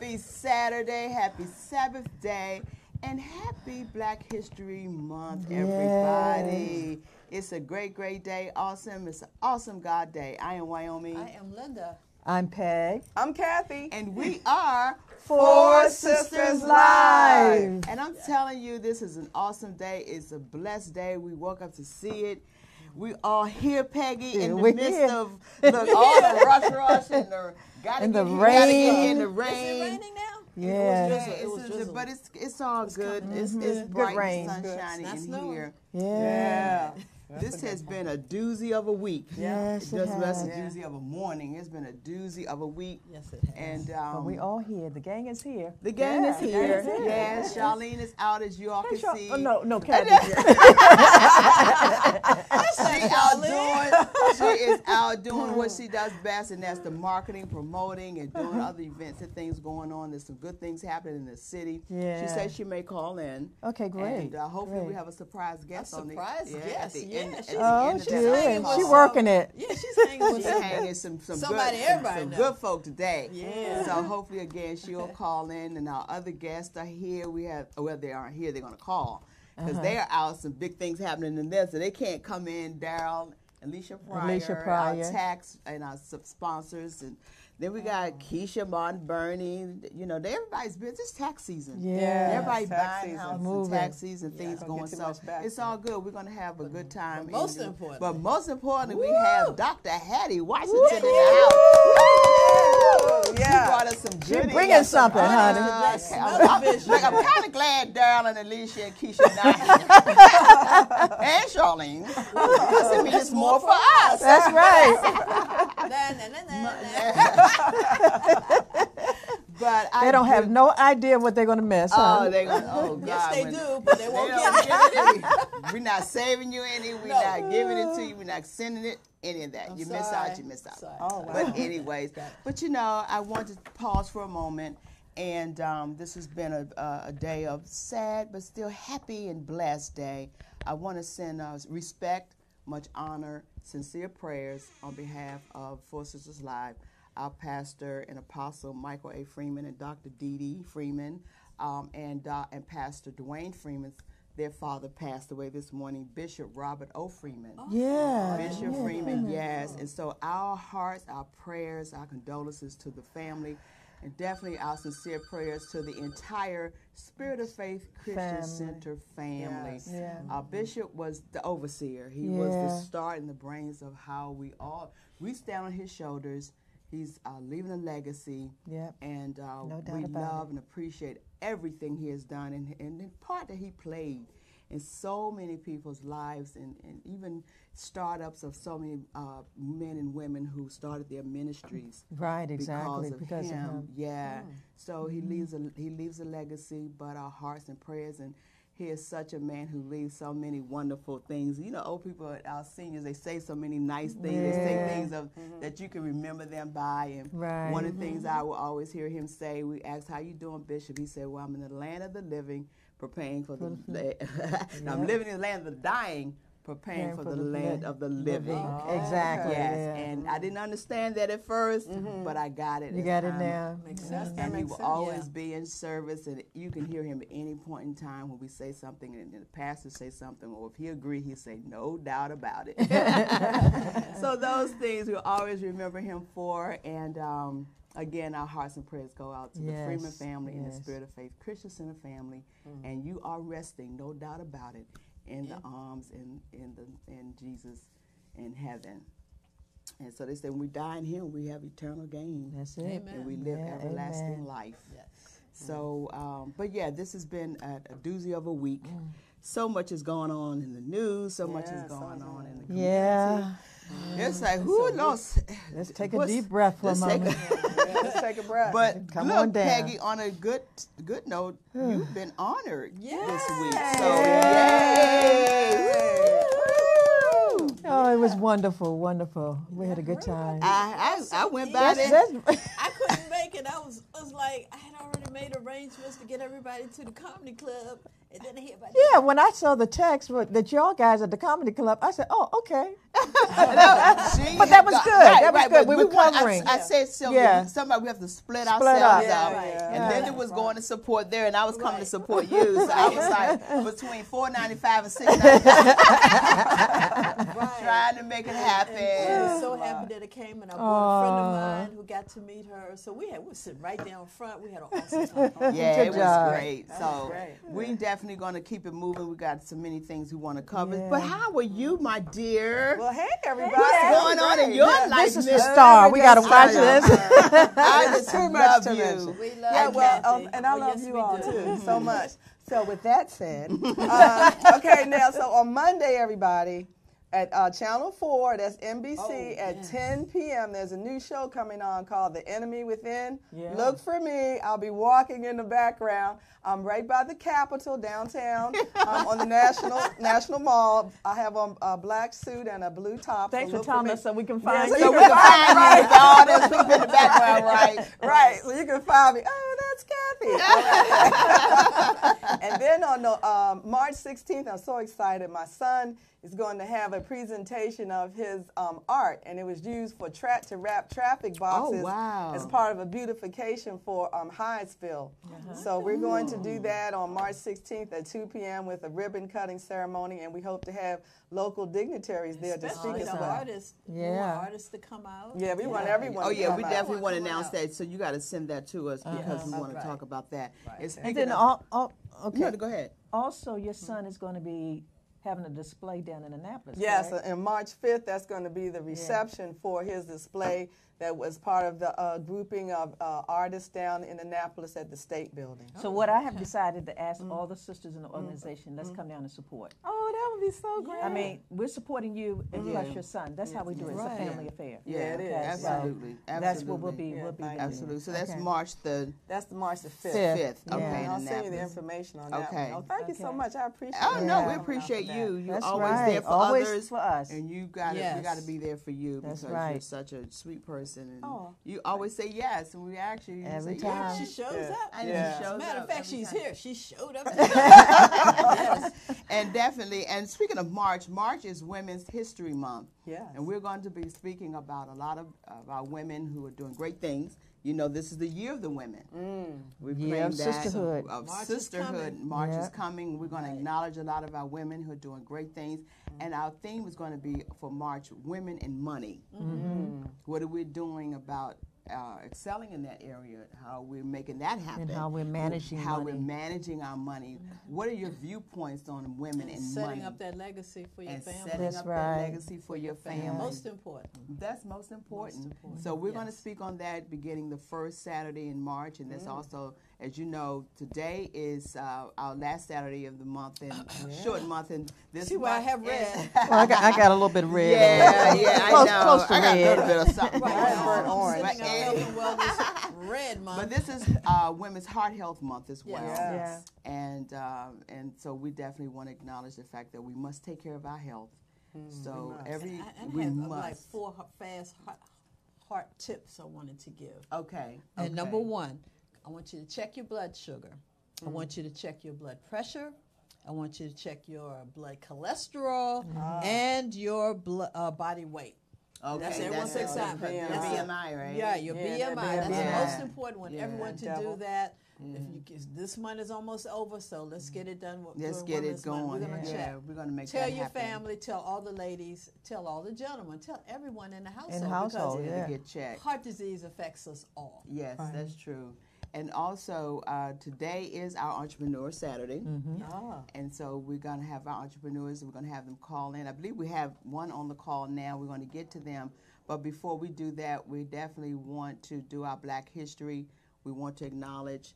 Happy Saturday, happy Sabbath day, and happy Black History Month, everybody. It's a great, great day. Awesome. It's an awesome God day. I am Wyoming. I am Linda. I'm Peg. I'm Kathy. And we are Four Sisters Live. And I'm telling you, this is an awesome day. It's a blessed day. We woke up to see it. We all here, Peggy, in the midst of all the rush and the in the rain. rain. In the rain. Is it raining now? Yeah. It was drizzle. But it's all good. It's Good bright rain. and sunshiny in snowing. here. Yeah. This has been a doozy of a week. Yes, it Just less a has. doozy of a morning. It's been a doozy of a week. Yes, it has. And But we all here. The gang is here. the gang is here. the gang is here. Yes, Charlene is out, as you all can see. Oh, no, Kathy. She is out doing what she does best, and that's the marketing, promoting, and doing other events and things going on. There's some good things happening in the city. Yeah. She says she may call in. Okay, great. And hopefully we great. have a surprise guest on the surprise at guest, the yeah, end, at she's- the Oh, end of she that is. call. She working it. Yeah, she's hanging with She's some. hanging some Somebody good, everybody some know. good folk today. Yeah. So hopefully again she'll call in, and our other guests are here. We have, well, they aren't here. They're going to call because they are out. Some big things happening in there, so they can't come in. Daryl, Alicia Pryor, our tax and our sponsors, and then we got Keisha Martin, Bernie. You know, everybody's busy. It's tax season. Yeah. Everybody tax buying season. houses, Moving. tax season, things Don't going. get too So much back it's then. all good. We're going to have a good time. But most And- importantly- but most importantly, we Woo! have Dr. Hattie Washington in the house. She Yeah. brought us some goodies. bringing something, honey. I'm kind of glad Daryl and Alicia and Keisha not and Charlene. Because it means it's more for us. That's right. But They don't have no idea what they're going to miss, huh? Oh, they gonna. Oh God. Yes, they when- do, but they won't don't get it. give it any. We're not saving you any. We're No. not giving it to you. We're not sending it. Any of that. I'm You miss sorry. out. You miss out. Sorry. Oh, wow. But anyways, but you know, I want to pause for a moment, and this has been a day of sad but still happy and blessed day. I want to send respect, much honor, sincere prayers on behalf of Four Sisters Live, our pastor and apostle Michael A. Freeman and Dr. Dee Dee Freeman, and Pastor Dwayne Freeman. Their father passed away this morning, Bishop Robert O. Freeman. Yeah. Bishop Freeman, yes. And so our hearts, our prayers, our condolences to the family, and definitely our sincere prayers to the entire Spirit of Faith Christian Family. Center family. Yes. Yeah. Our bishop was the overseer. He was the Yeah. start and the brains of how we stand on his shoulders. He's leaving a legacy. Yep. And doubt we about love it. and appreciate everything he has done and the part that he played in so many people's lives and even startups of so many men and women who started their ministries. Right, exactly. Because of him. Yeah. Mm-hmm. So he leaves a legacy, but our hearts and prayers, and he is such a man who leaves so many wonderful things. You know, old people, our seniors, they say so many nice things. They say Yeah. things that you can remember them by. And Right. one of the things I will always hear him say, we asked, how you doing, Bishop? He said, well, I'm in the land of the living, preparing for the I'm living in the land of the dying, preparing for the land of the living. Exactly. Yes, Yeah. and I didn't understand that at first, but I got it. You as got it time now. Makes sense. and he makes will sense. always be in service, and you can hear him at any point in time when we say something, and the pastor say something, or if he agree, he say, no doubt about it. So those things we'll always remember him for, and again, our hearts and prayers go out to the Freeman Yes, family and the yes. Spirit of Faith Christian Center family, and you are resting, no doubt about it, in the arms in Jesus in heaven. And so they say when we die in him, we have eternal gain. That's it. Amen. And we live Yeah, everlasting amen. life. Yes. So, but yeah, this has been a doozy of a week. So much is going on in the news. So much is Yeah, going on in the community. Yeah. It's like, who knows? Let's take a deep breath for a Let's take moment. Let's take a breath. But Come look, on down. Peggy, on a good note, you've been honored this week. So, Yay. yay! Woo! Oh, it was wonderful, wonderful. We had a good time. I went by there. That's- I couldn't make thinking, I was like, I had already made arrangements to get everybody to the comedy club, and then I hear about Yeah, when I saw the text that y'all guys at the comedy club, I said, "Oh, okay." But that was good. That was good. We were covering. I said, Sylvia, Yeah. somebody we have to split Up. ourselves Yeah, up. right. And then it was going to support there, and I was coming to support you. So I was like between $4.95 and $6.95, trying to make it happen. I was so happy that it came, and I brought a friend of mine who got to meet her. So we were sitting right down front. We had an awesome time. Yeah, Good it was job. great. So we definitely going to keep it moving. We got so many things we want to cover. But how are you, my dear? Well, hey, everybody. What's going on in your life? This is the star. We got to watch this. I just Too much love to you. mention. We love Yeah, well, Kathy. and I Oh, love yes, you we all do. too so much. So with that said, okay, now so on Monday, everybody, at Channel 4, that's NBC, at 10 p.m., there's a new show coming on called The Enemy Within. Yeah. Look for me. I'll be walking in the background. I'm right by the Capitol downtown on the National Mall. I have on a black suit and a blue top. Thanks so for look telling me. us so we can Yeah, find so you. So we can find you. All those people in the background, right? Right, so you can find me. Oh, that's Kathy. And then on the, March 16th, I'm so excited. My son is going to have a presentation of his art, and it was used for to wrap traffic boxes wow. as part of a beautification for Hyattsville. So we're going to do that on March 16th at 2 p.m. with a ribbon cutting ceremony, and we hope to have local dignitaries there to speak Especially as the well. artists, Yeah. more artists to come out. Yeah, we want everyone Oh to yeah, come we out. definitely want to Come announce out. that. So you got to send that to us because we want to Right. talk about that. And And speaking then, of, okay. no, go ahead. Also, your son is going to be having a display down in Annapolis. Yes, correct? and March 5th, that's going to be the reception for his display that was part of the grouping of artists down in Annapolis at the State Building. So what I have decided to ask all the sisters in the organization, let's come down and support. Oh, that would be so great. I mean, we're supporting you and plus your son. That's how we do it. It's a family affair. Yeah, it is. Okay, so Absolutely. That's what we'll be. Yeah, We'll be thank doing. Absolutely. So that's Okay. March the That's the March the 5th. 5th. Yeah. Okay, And in I'll send you the Annapolis. information on that Okay. one. Oh, thank you so Okay. much. I appreciate Oh it. no, we Yeah. appreciate you. You're That's always right. there for Always others, for us. and you got to we Yes. got to be there for you That's because you're right. such a sweet person, and Oh. you always say yes, and we actually you Every say time. She yes. shows Yeah. up. And Yeah. she As a shows matter up of fact, every she's time. here. She showed up. Yes. And definitely, and speaking of March is Women's History Month. Yes. And we're going to be speaking about a lot of our women who are doing great things. You know, this is the year of the women. We Year claim of that sisterhood. Of March is sisterhood. coming. March is Yeah. coming. We're going to acknowledge a lot of our women who are doing great things. And our theme is going to be for March, Women and Money. What are we doing about excelling in that area? How we're making that happen? And how we're managing How money. we're managing our money. What are your viewpoints on women and Setting money? up that legacy for your and family. setting That's up right. that legacy for your family. Most important. That's most important. So we're going to speak on that beginning the first Saturday in March, and that's also, as you know, today is our last Saturday of the month and short month. And this See what I month have is- read. Well, I got a little bit of red. Yeah, yeah, I Close- know. close to I got a red. little bit of something going Right. on. Burnt orange. But, Sitting on Health and Wellness Red Month. but this is Women's Heart Health Month as well. Yes. And so we definitely want to acknowledge the fact that we must take care of our health. So I we have must. like 4 fast heart tips I wanted to give. Okay. And number okay. 1, I want you to check your blood sugar. I want you to check your blood pressure. I want you to check your blood cholesterol and your body weight. Okay, That's everyone's that's excitement. your That's BMI, right? Yeah, your Yeah, BMI. that That's BMI. the most important one. Yeah. Everyone to Devil. do that. If you, this month is almost over, so let's get it done. Let's during get it Women's Month. going. We're gonna Yeah, check. we're gonna make Tell that your happen. family, tell all the ladies, tell all the gentlemen, tell everyone in the household. household, because yeah. To get checked. heart disease affects us all. Yes, that's true. And also, today is our Entrepreneur Saturday. Ah. And so we're going to have our entrepreneurs, we're going to have them call in. I believe we have one on the call now. We're going to get to them. But before we do that, we definitely want to do our Black History. We want to acknowledge,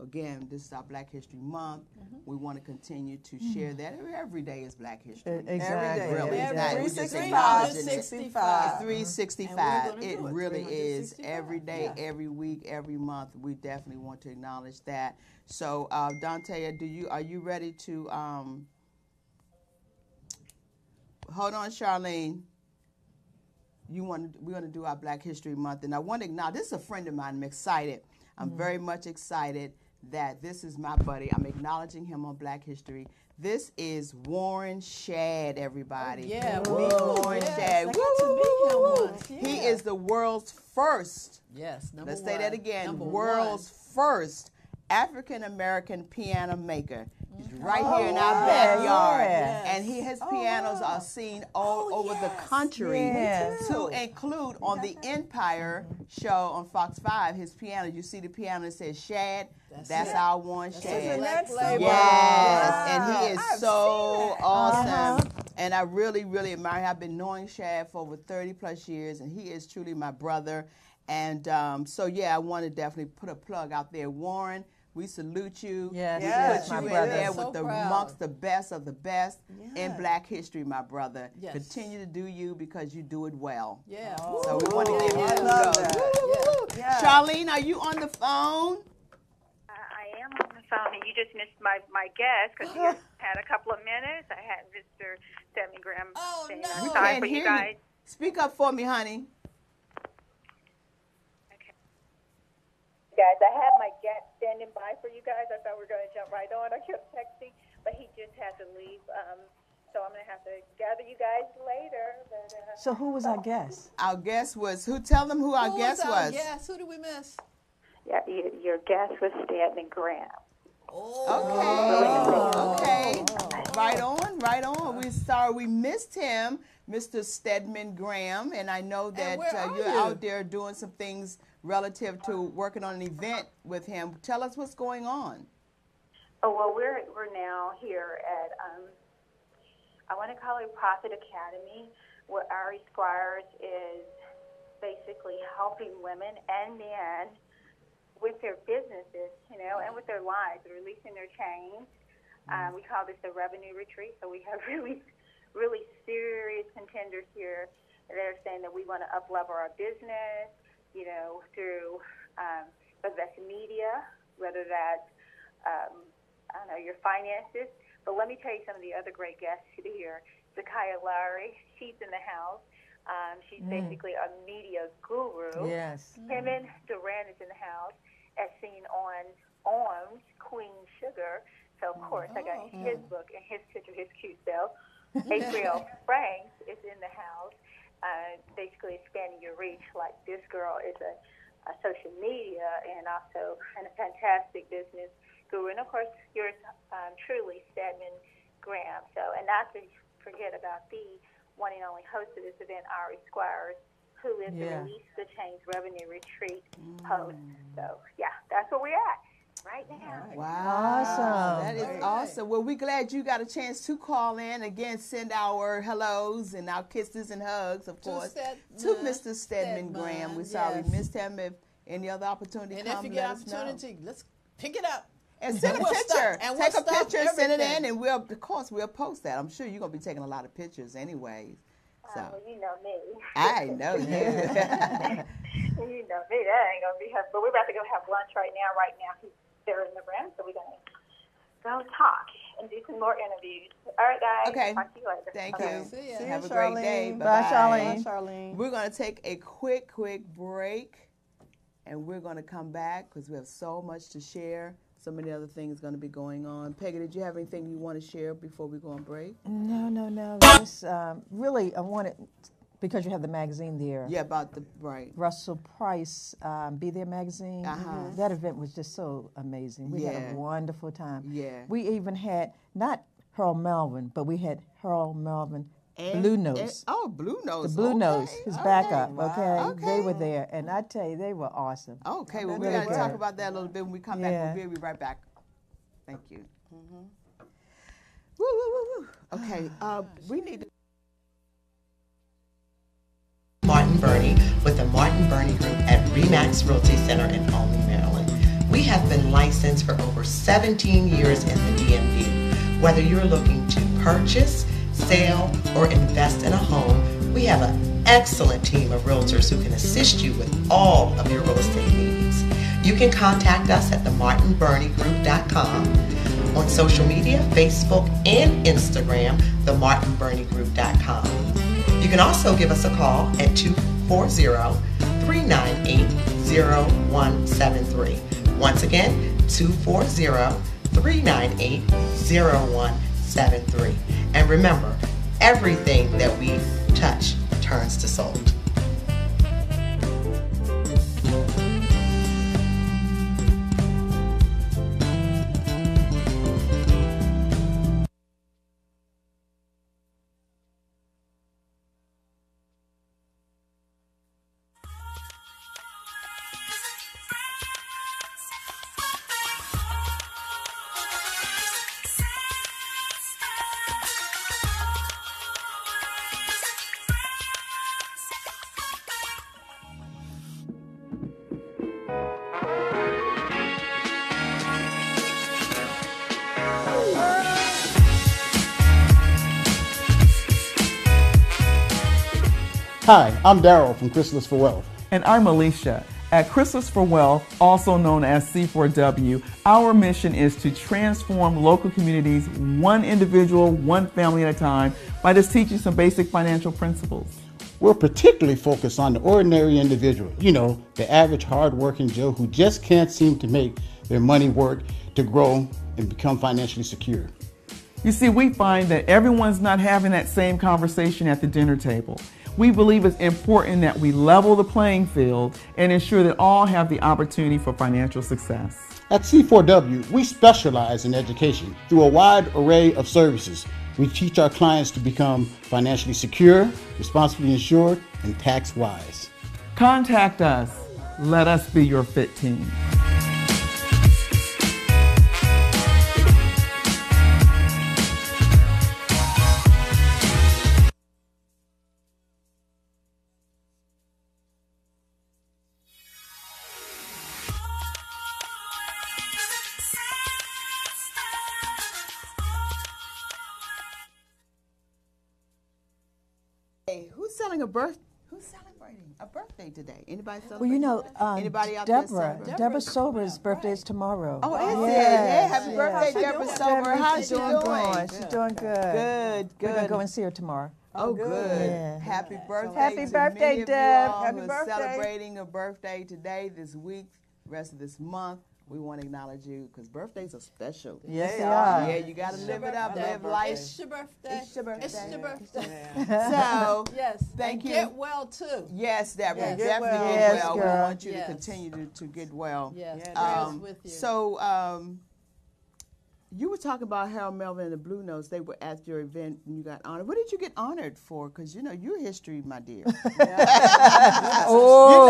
again, this is our Black History Month. We want to continue to share that. Every day is Black History. Exactly. Every day. Really, Every it's not- day. we just 365. acknowledging it. 365. 365. And we're It gonna do it, really is 365. every day, Yeah. every week, every month. We definitely want to acknowledge that. So, Dante, are you ready to? Hold on, Charlene. We're going to do our Black History Month, and I want to acknowledge. This is a friend of mine. I'm excited. I'm very much excited that this is my buddy. I'm acknowledging him on Black History. This is Warren Shadd, everybody. Yeah, Meet Warren Shadd. I got to meet him once. He Yeah. is the world's first, Yes, number let's one. say that again, Number world's first African-American piano maker. He's right Oh, here in our yeah, backyard. yeah. And his pianos are seen all over the yes. country. Yes. To include on the Empire show on Fox 5, his piano, you see the piano that says Shadd, that's it. our Warren That's Shadd. Isn't that so Black Yes, Wow. and he is I've so seen that. awesome. And I really, really admire him. I've been knowing Shadd for over 30 plus years, and he is truly my brother. And so, yeah, I want to definitely put a plug out there. Warren, we salute you. Yes, We yes, put my you in brother. there So with the proud. amongst the best of the best in Yes. Black history, my brother. Yes. Continue to do you because you do it well. Yeah. So we want to give you I kudos. love that. Yeah. Yes. Charlene, are you on the phone? I am on the phone, and you just missed my guest because you had a couple of minutes. I had Mr. Stedman Graham Oh, saying no. I'm We sorry can't for you hear guys. Speak up for me, honey. Okay. Guys, I had my guest standing by for you guys. I thought we were going to jump right on. I kept texting, but he just had to leave. So I'm going to have to gather you guys later. But, So who was our guest? Our guest was who? Tell them who our guest was. Yes, who did we miss? yeah, your guest was Stedman Graham. Okay. Right on, right on. We're sorry we missed him, Mr. Stedman Graham, and I know that where are you're you? out there doing some things relative to working on an event with him. Tell us what's going on. Oh, well, we're now here at, I want to call it Profit Academy, where Ari Squires is basically helping women and men with their businesses, and with their lives, releasing their chains. We call this the revenue retreat, so we have really, really serious contenders here that are saying that we want to up-level our business, through whether that's media, whether that's, your finances. But let me tell you some of the other great guests here. Zakaya Lowry, she's in the house. She's basically a media guru. Yes. Kevin Durant is in the house, as seen on Arms, Queen Sugar. So, of course, I got his book and his picture, his cute self. April Franks is in the house, basically expanding your reach. Like this girl is a social media and also a fantastic business guru. And, of course, yours truly, Stedman Graham. So, and not to forget about the one and only host of this event, Ari Squires, who is the Release the Change Revenue Retreat host. So, yeah, that's where we're at right now. Wow. Awesome. That is awesome. Well, we're glad you got a chance to call in. Again, send our hellos and our kisses and hugs, of course, to Mr. Stedman Graham. We're sorry we missed him. If any other opportunity And comes, if you get let us know. opportunity, let's pick it up. And send a We'll picture. stop- and we'll Take a stop picture, send it in, everything. and of course, we'll post that. I'm sure you're going to be taking a lot of pictures anyways. So, Well, you know me. I know you. You know me. That ain't going to be helpful. But we're about to go have lunch right now. Right now, he's there in the room, so we're going to go talk and do some more interviews. All right, guys. Okay. Talk to you later. Thank Okay. you. See ya. See Have you, a great Charlene. day. Bye, Bye-bye. Charlene. Bye, Charlene. We're going to take a quick break, and we're going to come back because we have so much to share. So many other things going to be going on. Peggy, did you have anything you want to share before we go on break? No. Just really, I wanted, because you have the magazine there. Yeah, about the right. Russell Price, Be There magazine. Uh-huh. That event was just so amazing. We had Yeah. a wonderful time. Yeah. We even had not Harold Melvin, but we had Harold Melvin And- Blue Nose. Blue Nose. The Blue okay. Nose, his Okay. backup. Wow. Okay? They were there, and I tell you, they were awesome. Okay, well, we Really got to talk good. about that a little bit when we come Yeah. back. We'll be right back. Thank you. Woo, woo, woo, woo. Okay, we need to. Martin Burney with the Martin Burney Group at RE/MAX Realty Center in Olney, Maryland. We have been licensed for over 17 years in the DMV. Whether you're looking to purchase, sell, or invest in a home, we have an excellent team of realtors who can assist you with all of your real estate needs. You can contact us at themartinburneygroup.com. On social media, Facebook and Instagram, themartinburneygroup.com. You can also give us a call at 240-398-0173. Once again, 240-398-0173. And remember, everything that we touch turns to sold. Hi, I'm Daryl from Chrysalis for Wealth. And I'm Alicia. At Chrysalis for Wealth, also known as C4W, our mission is to transform local communities one individual, one family at a time by just teaching some basic financial principles. We're particularly focused on the ordinary individual, the average hard-working Joe who just can't seem to make their money work to grow and become financially secure. You see, we find that everyone's not having that same conversation at the dinner table. We believe it's important that we level the playing field and ensure that all have the opportunity for financial success. At C4W, we specialize in education through a wide array of services. We teach our clients to become financially secure, responsibly insured, and tax-wise. Contact us. Let us be your fit team. Who's celebrating a birthday today? Anybody Well, celebrating? Anybody out there Deborah celebrating? Deborah Sober's birthday is tomorrow. Oh, is it? Yes, Yeah, happy birthday, Deborah Sober. How's she doing? She's doing good. Good, We're gonna good. go and see her tomorrow. Oh, good. Yeah. Happy birthday. Happy to birthday, many of you Deb. all Happy who are birthday. celebrating a birthday today, this week, rest of this month. We want to acknowledge you because birthdays are special. Yes, they Yeah, are. you got to live it up, birthday. live life. It's your birthday. It's your birthday. It's your birthday. So, Yes. Thank and you. Get well too. yes, Deborah, Yes. definitely Get well. get Yes, well. We girl. want you Yes. to continue to get well. Yes. Yeah, Prayers with you. So, you were talking about Harold Melvin and the Blue Notes. They were at your event and you got honored. What did you get honored for? Because, you're history, my dear. Oh,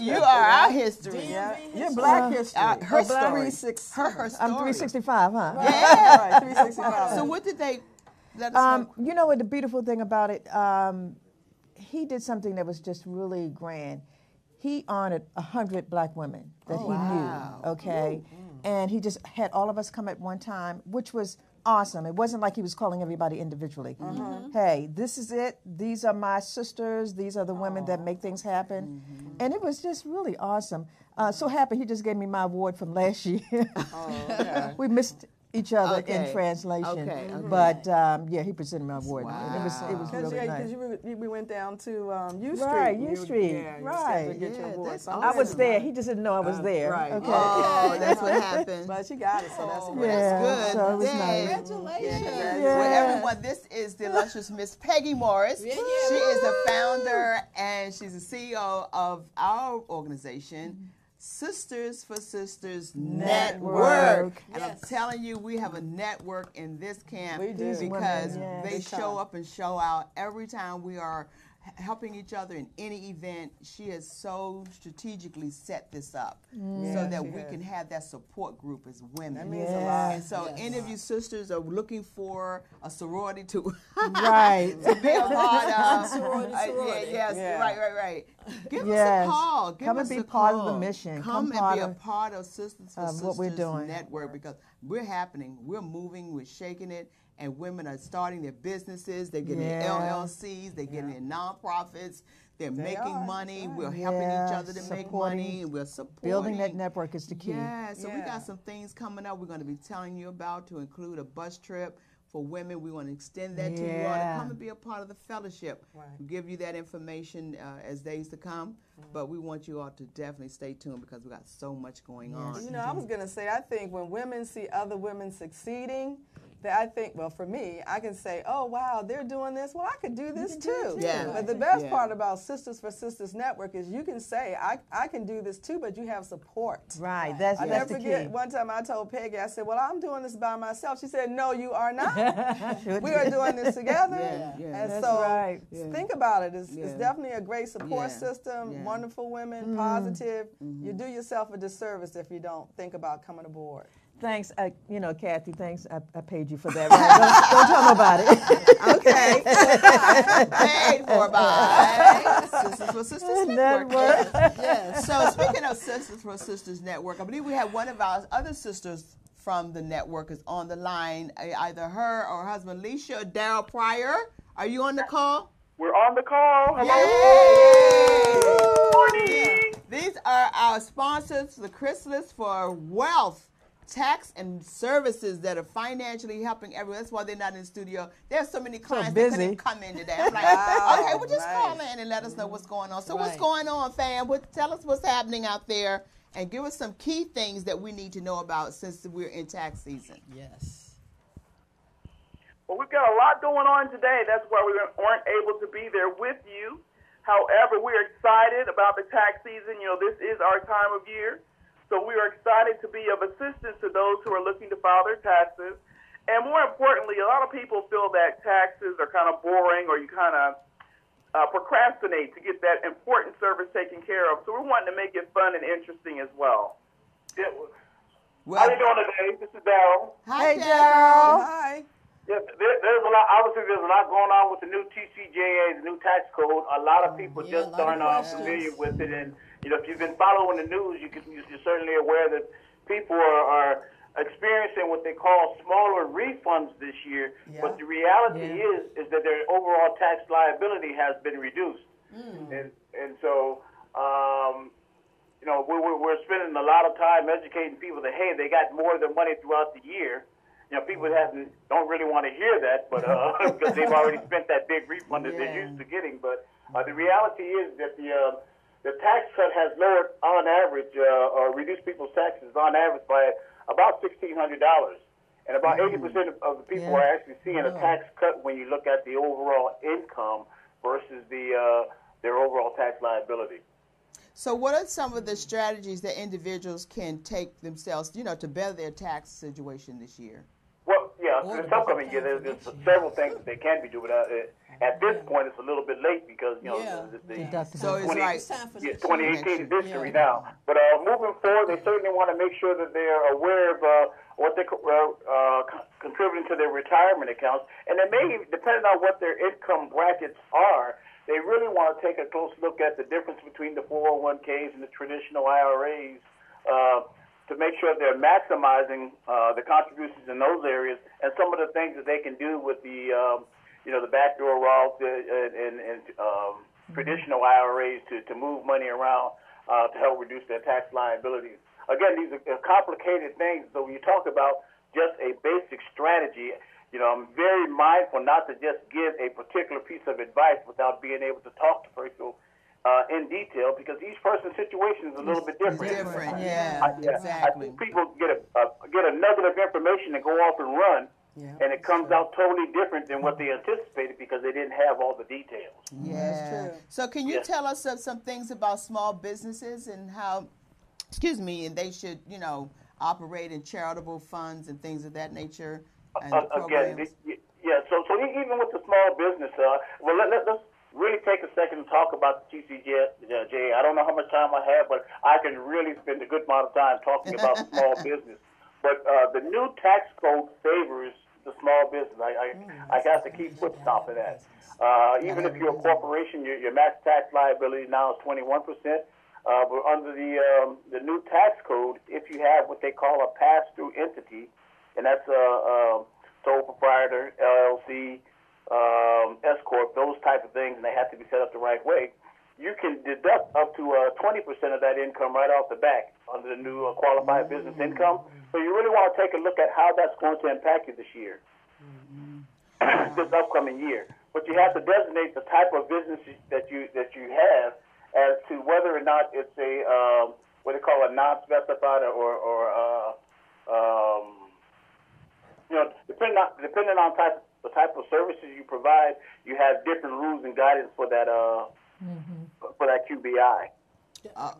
you are our history. Yeah. You're Black history. Her story. 360. Her story. I'm 365, huh? Yeah. Right, 365. So what did they let us know? You know what the beautiful thing about it, he did something that was just really grand. He honored 100 Black women that he wow. knew, okay? And he just had all of us come at one time, which was awesome. It wasn't like he was calling everybody individually. Hey, this is it. These are my sisters. These are the women that make things happen. And it was just really awesome. So happy he just gave me my award from last year. Okay. We missed each other Okay. in translation. Okay, okay. But yeah, he presented my award. And it was Because really nice. we went down to U Street. Right, You- U Street. Yeah, you Right. to get your Yeah, award. that's So I'm I was glad- there. He just didn't know I was there. right. Okay. Oh, that's what happened. But she got it, so that's Oh, great. Yeah, that's good. so it was Dang. nice. Congratulations. Well, everyone, this is the illustrious Miss Peggy Morris. Yeah, yeah. She is the founder and she's the CEO of our organization, Sisters for Sisters Network. And I'm Yes. telling you, we have a network in this camp We do. because Women, they Big time. show up and show out every time we are helping each other in any event. She has so strategically set this up so that she we has. can have that support group as women. That means Yeah. a lot. And so any of you sisters are looking for a sorority to Right. be a part of. Sorority. Yes, Yeah. right. Give Yes. us a call. Give Come us and be a part of the call. mission. Come Come and part be a of- part of Sisters for of Sisters what we're doing. Network because we're happening. We're moving. We're shaking it. And women are starting their businesses. They're getting Yeah. their LLCs. They're getting their nonprofits. They're making are, money. that's We're right. helping Yeah, each other to make supporting- money. And we're supporting. Building that network is the key. Yeah, so we Yeah. got some things coming up we're going to be telling you about to include a bus trip for women. We want to extend that to you all to come and be a part of the fellowship. Right. We'll give you that information as days to come, but we want you all to definitely stay tuned because we got so much going on. You know, I was going to say, I think when women see other women succeeding, that I think, well, for me, I can say, oh, wow, they're doing this. Well, I could do this too. Yeah. But the best part about Sisters for Sisters Network is you can say, I can do this too, but you have support. Right. That's I never the forget, key. one time I told Peggy, I said, well, I'm doing this by myself. She said, no, you are not. We are doing this together. And That's so right. think about it. It's definitely a great support system, Yeah. wonderful women, positive. You do yourself a disservice if you don't think about coming aboard. Thanks, you know, Kathy. Thanks, I paid you for that. Right? don't tell nobody. Okay. Paid for by Sisters for Sisters Network. Yes. So speaking of Sisters for Sisters Network, I believe we have one of our other sisters from the network is on the line, either her or her husband, Leisha or Daryl Pryor. Are you on the call? We're on the call. Hello. Yay! Morning. These are our sponsors, the Chrysalis for Wealth. Tax and services that are financially helping everyone. That's why they're not in the studio. There's so many clients that busy. couldn't come in today. I'm like, okay, well, just call in and let us know what's going on. So what's going on, fam? Tell us what's happening out there and give us some key things that we need to know about since we're in tax season. Yes. Well, we've got a lot going on today. That's why we weren't able to be there with you. However, we're excited about the tax season. You know, this is our time of year. So we are excited to be of assistance to those who are looking to file their taxes. And more importantly, a lot of people feel that taxes are kind of boring or you kind of procrastinate to get that important service taken care of. So we're wanting to make it fun and interesting as well. Yeah. How you doing today? This is Daryl. Hi, Hey, Daryl. Hi. Yes, there's a lot. Obviously, there's a lot going on with the new TCJA, the new tax code. A lot of people just aren't familiar with it, and you know, if you've been following the news, you're certainly aware that people are experiencing what they call smaller refunds this year. But the reality is that their overall tax liability has been reduced, and so. You know, we're spending a lot of time educating people that, hey, they got more of their money throughout the year. You know, people don't really want to hear that, but because they've already spent that big refund that they're used to getting. But the reality is that the tax cut has lowered, on average, or reduced people's taxes on average by about $1,600, and about 80% of the people are actually seeing a tax cut when you look at the overall income versus their overall tax liability. So what are some of the strategies that individuals can take themselves, you know, to better their tax situation this year? Well, yeah, in some coming year, there's several things that they can be doing. At this point, it's a little bit late because, you know, so it's right. 2018 is history now. But moving forward, they certainly want to make sure that they're aware of what they're contributing to their retirement accounts. And they may, depending on what their income brackets are, they really want to take a close look at the difference between the 401ks and the traditional IRAs to make sure they're maximizing the contributions in those areas, and some of the things that they can do with the, you know, the backdoor Roth and traditional IRAs to move money around to help reduce their tax liabilities. Again, these are complicated things, so when you talk about just a basic strategy, you know, I'm very mindful not to just give a particular piece of advice without being able to talk to people in detail, because each person's situation is a little bit different. Different, exactly. I think people get a nugget of information and go off and run, and it comes out totally different than what they anticipated because they didn't have all the details. Yeah. So can you tell us some things about small businesses and how, and they should, you know, operate in charitable funds and things of that nature? Again, so even with the small business, well, let's really take a second to talk about the TCJA. I don't know how much time I have, but I can really spend a good amount of time talking about small business. But the new tax code favors the small business. I got to keep foot stomping that. Even if you're a corporation, your max tax liability now is 21%. But under the new tax code, if you have what they call a pass-through entity, and that's a sole proprietor, LLC, S Corp, those type of things, and they have to be set up the right way, you can deduct up to 20% of that income right off the back under the new qualified business income. So you really want to take a look at how that's going to impact you this year. this upcoming year. But you have to designate the type of business that you have as to whether or not it's a what they call a non-specified or depending on the type of services you provide, you have different rules and guidance for that QBI.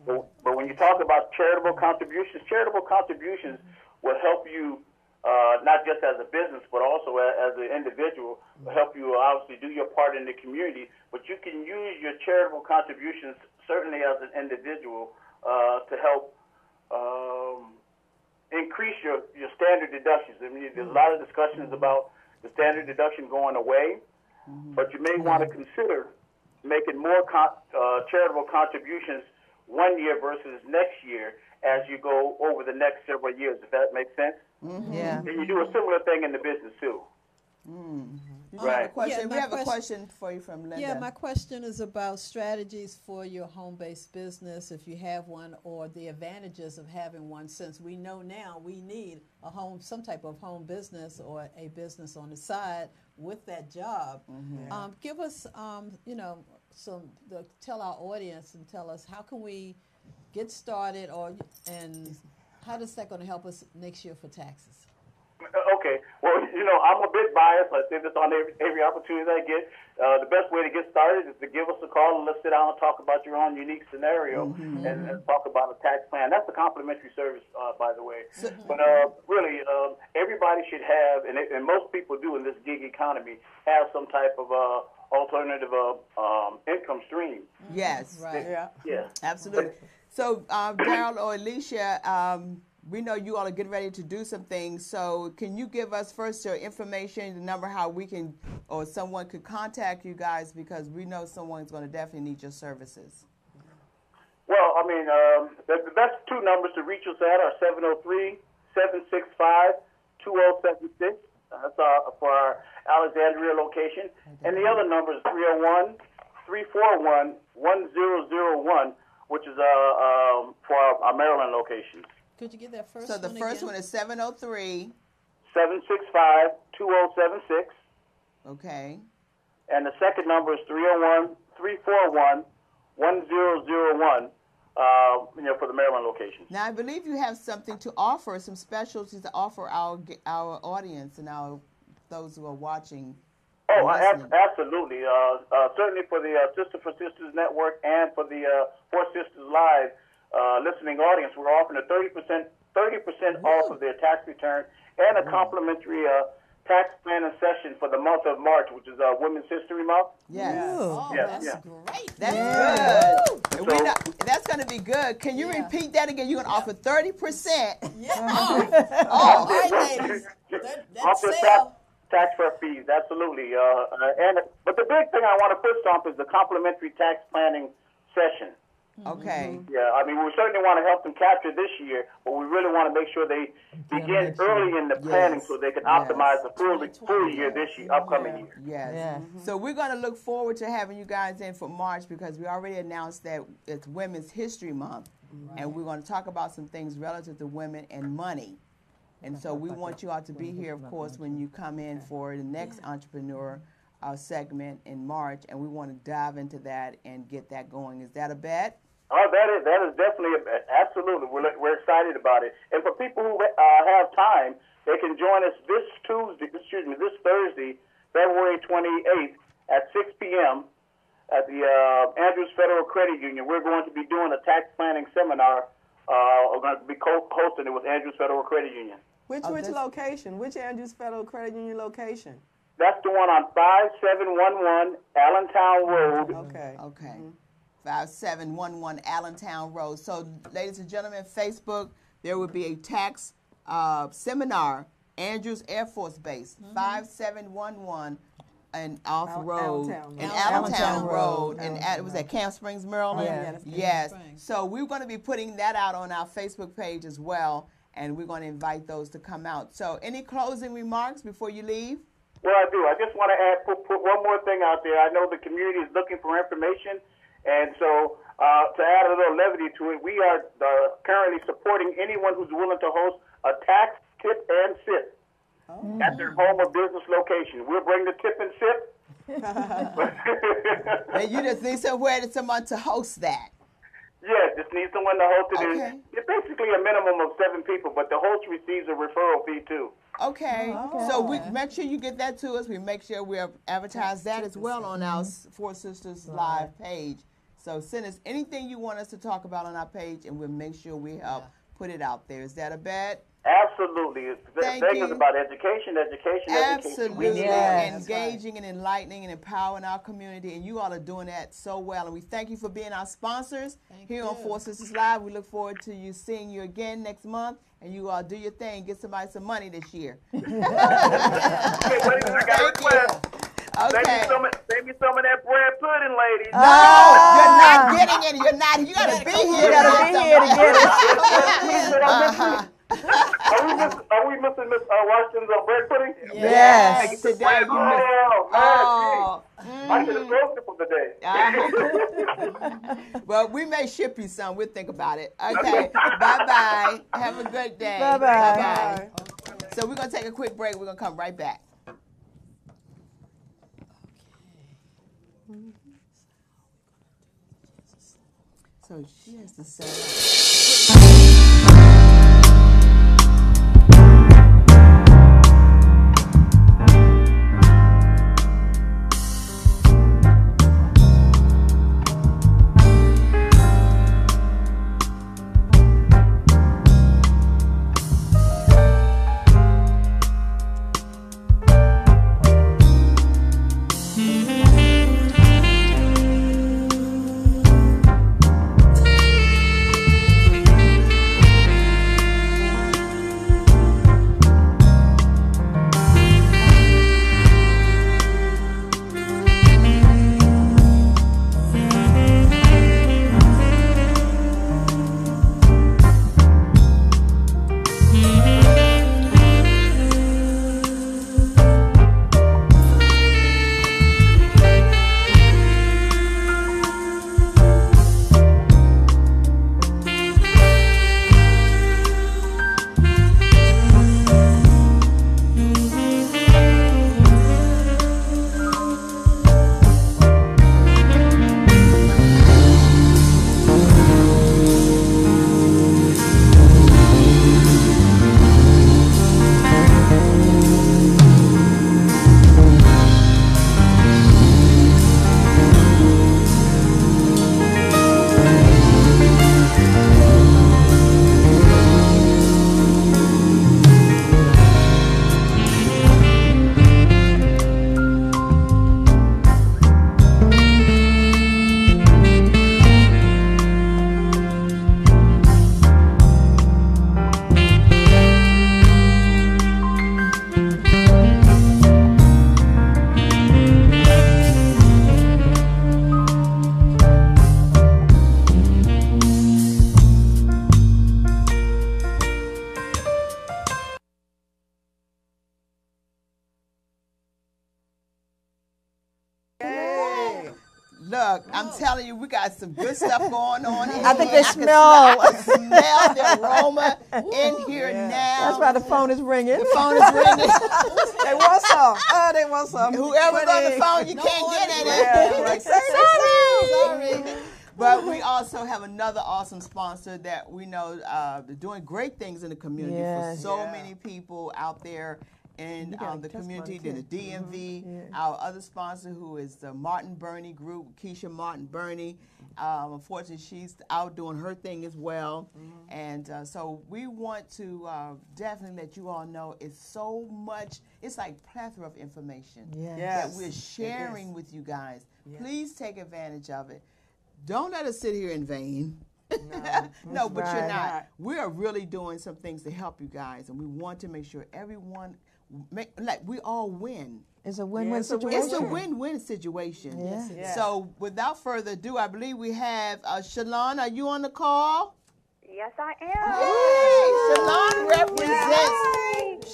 But when you talk about charitable contributions will help you not just as a business, but also as an individual, will help you obviously do your part in the community. But you can use your charitable contributions certainly as an individual to help increase your standard deductions. I mean, there's a lot of discussions about the standard deduction going away, but you may want to consider making more charitable contributions one year versus next year as you go over the next several years, if that makes sense. Yeah. And you do a similar thing in the business too. Right. We have a question for you from Linda. Yeah, my question is about strategies for your home-based business, if you have one, or the advantages of having one, since we know now we need some type of home business or a business on the side with that job. Give us, tell our audience and tell us how can we get started, and how is that going to help us next year for taxes? Okay. Well, I'm a bit biased. I say this on every opportunity I get. The best way to get started is to give us a call and let's sit down and talk about your own unique scenario and talk about a tax plan. That's a complimentary service, by the way. But really, everybody should have, and most people do in this gig economy, have some type of alternative income stream. Yes. Right. Yeah. Absolutely. So, Daryl or Alicia, we know you all are getting ready to do some things. So, can you give us first your information, the number, how we can, or someone could contact you guys, because we know someone's going to definitely need your services. Well, I mean, the best two numbers to reach us at are 703-765-2076. That's for our Alexandria location. And the other number is 301-341-1001, which is for our Maryland locations. Could you get that first one? So the first one is 703-765-2076. Okay. And the second number is 301-341-1001. For the Maryland locations. Now, I believe you have something to offer, some specialties to offer our audience and those who are watching. Oh, absolutely. Certainly for the Sister for Sisters Network and for the For Sisters Live listening audience, we're offering a 30% off of their tax return and a complimentary tax planning session for the month of March, which is Women's History Month. Yes. That's great. That's good. That's going to be good. Can you repeat that again? You're going to offer 30%. Yeah. All right, ladies. That's sale. Tax-free fees, absolutely. But the big thing I want to push on is the complimentary tax planning session. Okay. Yeah, I mean, we certainly want to help them capture this year, but we really want to make sure they begin early in the planning so they can optimize the full year this year, upcoming year. Yes. So we're going to look forward to having you guys in for March, because we already announced that it's Women's History Month, and we're going to talk about some things relative to women and money. And so we want you all to be here, of course, when you come in for the next entrepreneur segment in March, and we want to dive into that and get that going. Is that a bet? Oh, that is definitely a bet. Absolutely. We're excited about it. And for people who have time, they can join us this Thursday, February 28th at 6 p.m. at the Andrews Federal Credit Union. We're going to be doing a tax planning seminar. We're going to be hosting it with Andrews Federal Credit Union. Which location? Which Andrews Federal Credit Union location? That's the one on 5711 Allentown Road. Okay. 5711 Allentown Road. So, ladies and gentlemen, Facebook, there will be a tax seminar, Andrews Air Force Base, 5711 and Allentown Road. And it was at Camp Springs, Maryland? Yes. So we're going to be putting that out on our Facebook page as well, and we're going to invite those to come out. So any closing remarks before you leave? Well, I do. I just want to put one more thing out there. I know the community is looking for information, and so to add a little levity to it, we are currently supporting anyone who's willing to host a tax tip and sip. at their home or business location. We'll bring the tip and sip. And you just need someone to host that. Yes, just need someone to host it. Okay. It's basically a minimum of 7 people, but the host receives a referral fee too. Okay. So we make sure you get that to us. We make sure we advertise that as well on our Four Sisters Live page. So send us anything you want us to talk about on our page, and we'll make sure we help put it out there. Is that a bet? Absolutely. The Thank thing you. is about education. Absolutely. Yes. Engaging and enlightening and empowering our community, and you all are doing that so well. And we thank you for being our sponsors here on Four Sisters Live. We look forward to seeing you again next month, and you all do your thing. Get somebody some money this year. Okay, wait a minute, I got a request. Okay. Send me some of that bread pudding, ladies. No, you're not getting it. You're not. You gotta be here. You gotta be here to get it. Are we missing Miss Washington's bread pudding? Yes. Today you missed. Oh, I should have closed it for the day. Well, we may ship you some. We'll think about it. Okay. Bye-bye. Have a good day. Bye-bye. Bye-bye. So we're going to take a quick break. We're going to come right back. So she has to set up. Look, I'm telling you, we got some good stuff going on in I think here. they smell. I can smell the aroma in here now. That's why the phone is ringing. The phone is ringing. They want some. Oh, they want some. Whoever's on the phone, you can't get at it. Yeah, like, Sorry. But we also have another awesome sponsor that we know they're doing great things in the community for so many people out there in the community, in the DMV. Our other sponsor, who is the Martin Burney Group, Keisha Martin Burney. Unfortunately, she's out doing her thing as well. And so we want to definitely let you all know it's so much, it's like plethora of information that we're sharing with you guys. Please take advantage of it. Don't let us sit here in vain. No, but you're not. We are really doing some things to help you guys, and we want to make sure everyone, we all win. It's a win-win situation. It's a win-win situation. So without further ado, I believe we have Shalon. Are you on the call? Yes, I am. Shalon represents.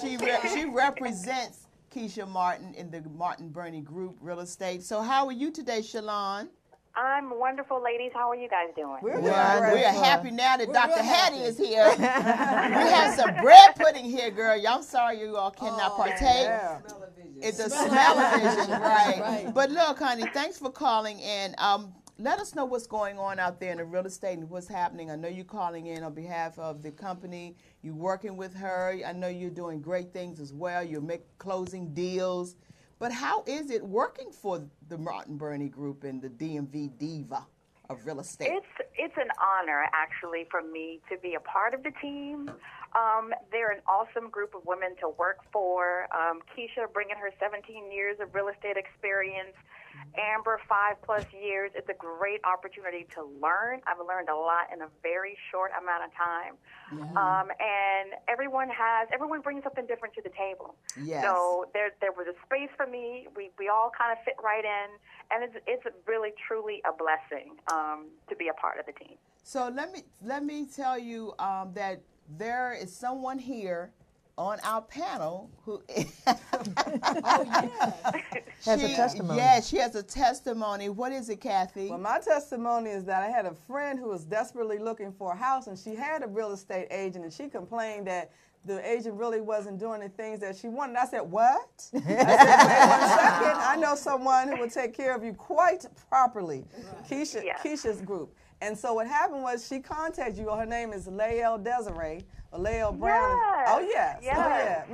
She represents Keisha Martin in the Martin Burney Group Real Estate. So how are you today, Shalon? I'm wonderful, ladies. How are you guys doing? We're We are happy now that Dr. real Hattie happy. is here. We have some bread pudding here, girl. I'm sorry you all cannot partake. Yeah. It's a smell-o-vision, right. Right. But look, honey, thanks for calling in. Let us know what's going on out there in the real estate and what's happening. I know you're calling in on behalf of the company. You're working with her. I know you're doing great things as well. You're closing deals. But how is it working for the Martin Burney Group and the DMV diva of real estate? It's an honor, actually, for me to be a part of the team. They're an awesome group of women to work for. Keisha bringing her 17 years of real estate experience. Amber, 5+ years. It's a great opportunity to learn. I've learned a lot in a very short amount of time. And everyone brings something different to the table. Yes. So there was a space for me. We all kind of fit right in, and it's really truly a blessing to be a part of the team. So let me tell you that there is someone here on our panel who Has a testimony. Yeah, she has a testimony. What is it, Kathy? Well, my testimony is that I had a friend who was desperately looking for a house, and she had a real estate agent, and she complained that the agent really wasn't doing the things that she wanted. I said, what? I said, wait 1 second. I know someone who will take care of you quite properly. Keisha's group. And so what happened was she contacted you. Her name is Lael Desiree, or Lael Brown. Yes. Oh, yes. Yes. Oh,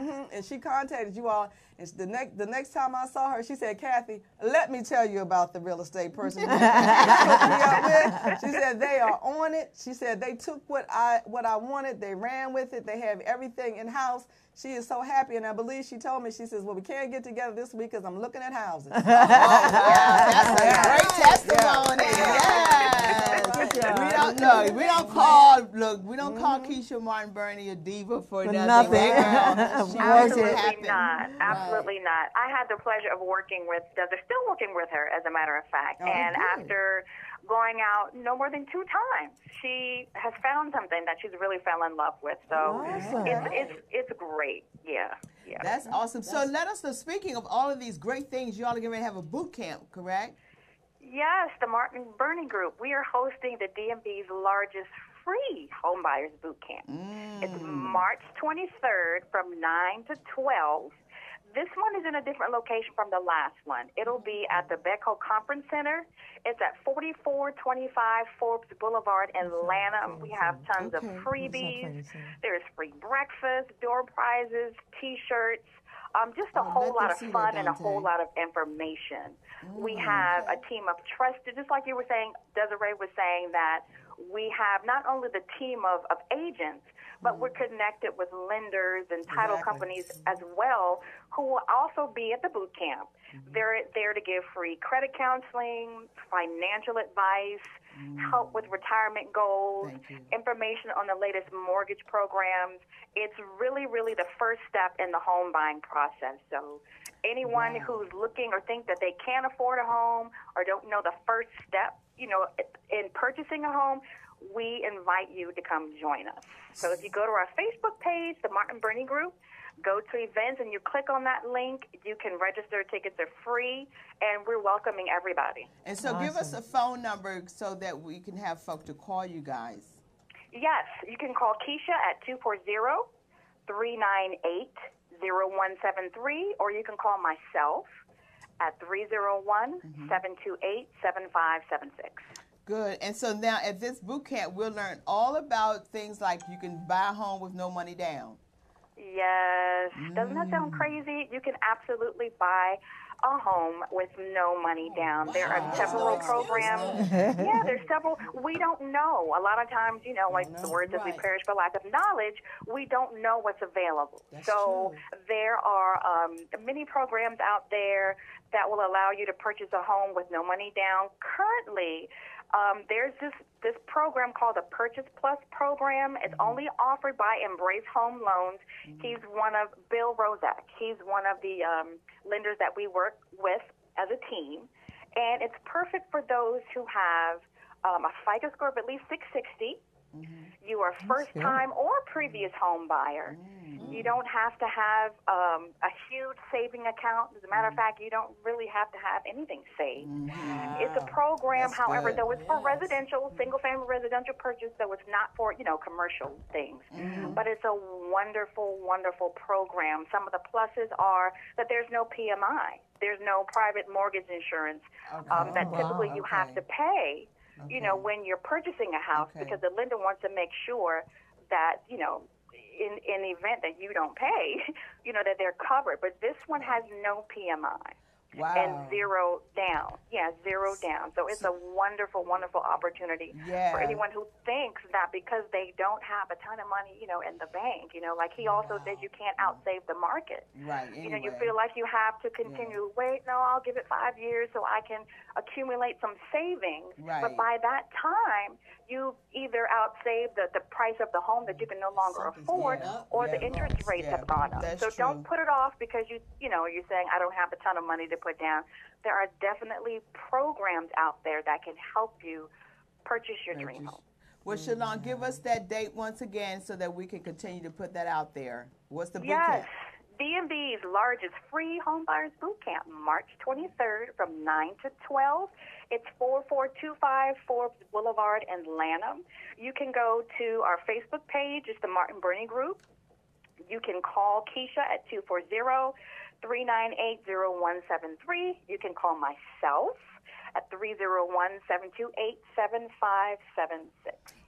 yeah. And she contacted you all. And the next time I saw her, she said, Kathy, let me tell you about the real estate person you hooked me up with. She said, they are on it. She said, they took what I wanted. They ran with it. They have everything in-house. She is so happy, and I believe she told me, she says, well, we can't get together this week because I'm looking at houses. That's a great testimony. Yes. We don't call Keisha Martin Burney a diva for nothing. Absolutely not. Absolutely not. I had the pleasure of working with, they're still working with her, as a matter of fact. And after going out no more than 2 times, she has found something that she's really fell in love with. So it's great. Yeah. That's awesome. So let us know, speaking of all of these great things, you all are going to have a boot camp, correct? Yes, the Martin Burney Group. We are hosting the DMV's largest free homebuyers boot camp. It's March 23rd from 9 to 12. This one is in a different location from the last one. It'll be at the Becco Conference Center. It's at 4425 Forbes Boulevard in Atlanta. We have tons of freebies. There's free breakfast, door prizes, T-shirts, just a whole lot of fun and a whole lot of information. We have a team of trusted, just like you were saying, Desiree was saying, that we have not only the team of agents, but we're connected with lenders and title companies as well, who will also be at the boot camp. They're there to give free credit counseling, financial advice, help with retirement goals, information on the latest mortgage programs. It's really, really the first step in the home buying process. So anyone who's looking or think that they can't afford a home or don't know the first step, in purchasing a home, we invite you to come join us. So if you go to our Facebook page, the Martin Burney Group, go to events and you click on that link, you can register. Tickets are free, and we're welcoming everybody. And so give us a phone number so that we can have folks to call you guys. Yes, you can call Keisha at 240-398-0173, or you can call myself at 301-728-7576. Good. And so now at this boot camp, we'll learn all about things like you can buy a home with no money down. Yes. Doesn't that sound crazy? You can absolutely buy a home with no money down. There are several programs. Yeah, there's several. We don't know. A lot of times, like the word says, we perish for lack of knowledge. We don't know what's available. There are many programs out there that will allow you to purchase a home with no money down. Currently, there's this program called the Purchase Plus program. It's only offered by Embrace Home Loans. He's one of Bill Rozak. He's one of the lenders that we work with as a team. And it's perfect for those who have a FICO score of at least 660. You are first-time or previous home buyer. You don't have to have a huge saving account. As a matter of fact, you don't really have to have anything saved. It's a program, however, though it's for residential, single-family residential purchase, so it's not for, commercial things. But it's a wonderful, wonderful program. Some of the pluses are that there's no PMI. There's no private mortgage insurance that typically you have to pay, when you're purchasing a house, because the lender wants to make sure that, in the event that you don't pay, that they're covered. But this one has no PMI. Wow. And zero down. Yeah, zero down. So it's a wonderful, wonderful opportunity for anyone who thinks that because they don't have a ton of money, in the bank, like he also says you can't outsave the market. Right. Anyway. You feel like you have to continue, wait, no, I'll give it 5 years so I can accumulate some savings. Right. But by that time, you either outsave the price of the home that you can no longer afford, or the interest rates have gone up. That's so true. don't put it off because you're saying I don't have a ton of money to put down. There are definitely programs out there that can help you purchase your dream home. Well, Shalon, give us that date once again so that we can continue to put that out there. What's the boot camp? Yes. DMV's largest free home buyers boot camp, March 23rd from 9 to 12. It's 4425 Forbes Boulevard in Lanham. You can go to our Facebook page. It's the Martin Burney Group. You can call Keisha at 240-398-0173. You can call myself at 301-728-7576.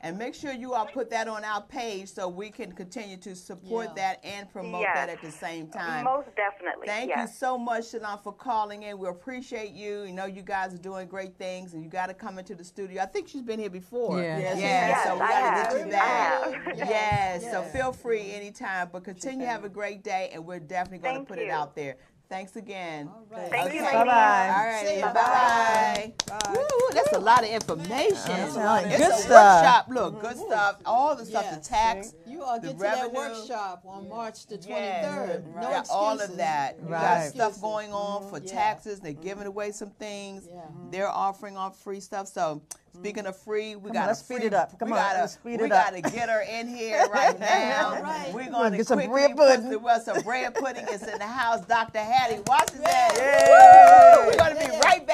And make sure you all put that on our page so we can continue to support that and promote that at the same time. Most definitely. Thank you so much, Shalon, for calling in. We appreciate you. You guys are doing great things, and you got to come into the studio. I think she's been here before. Yes. So we got to get you back. Yes. So feel free anytime, but continue to have a great day, and we're definitely going to put it out there. Thanks again. All right. Thank you, Bye-bye. ladies. All right. See you. Bye-bye. Woo, that's a lot of information. I'm telling you, It's good a stuff. workshop. Look, good stuff. All the stuff, the Yes. tax, You all the get to revenue. that workshop on March the 23rd. Yes. No Yeah, excuses. all of that. You got Right. stuff going on for Yeah. taxes. They're giving away some things. Yeah. They're offering off free stuff. So speaking of free, we got to let's speed it up. Come on, let's speed it up. We got to get her in here right now. All right. We're going to Get some quickly bread pudding. some bread pudding is in the house. Dr. Hattie Washington. Yay. We're going to be right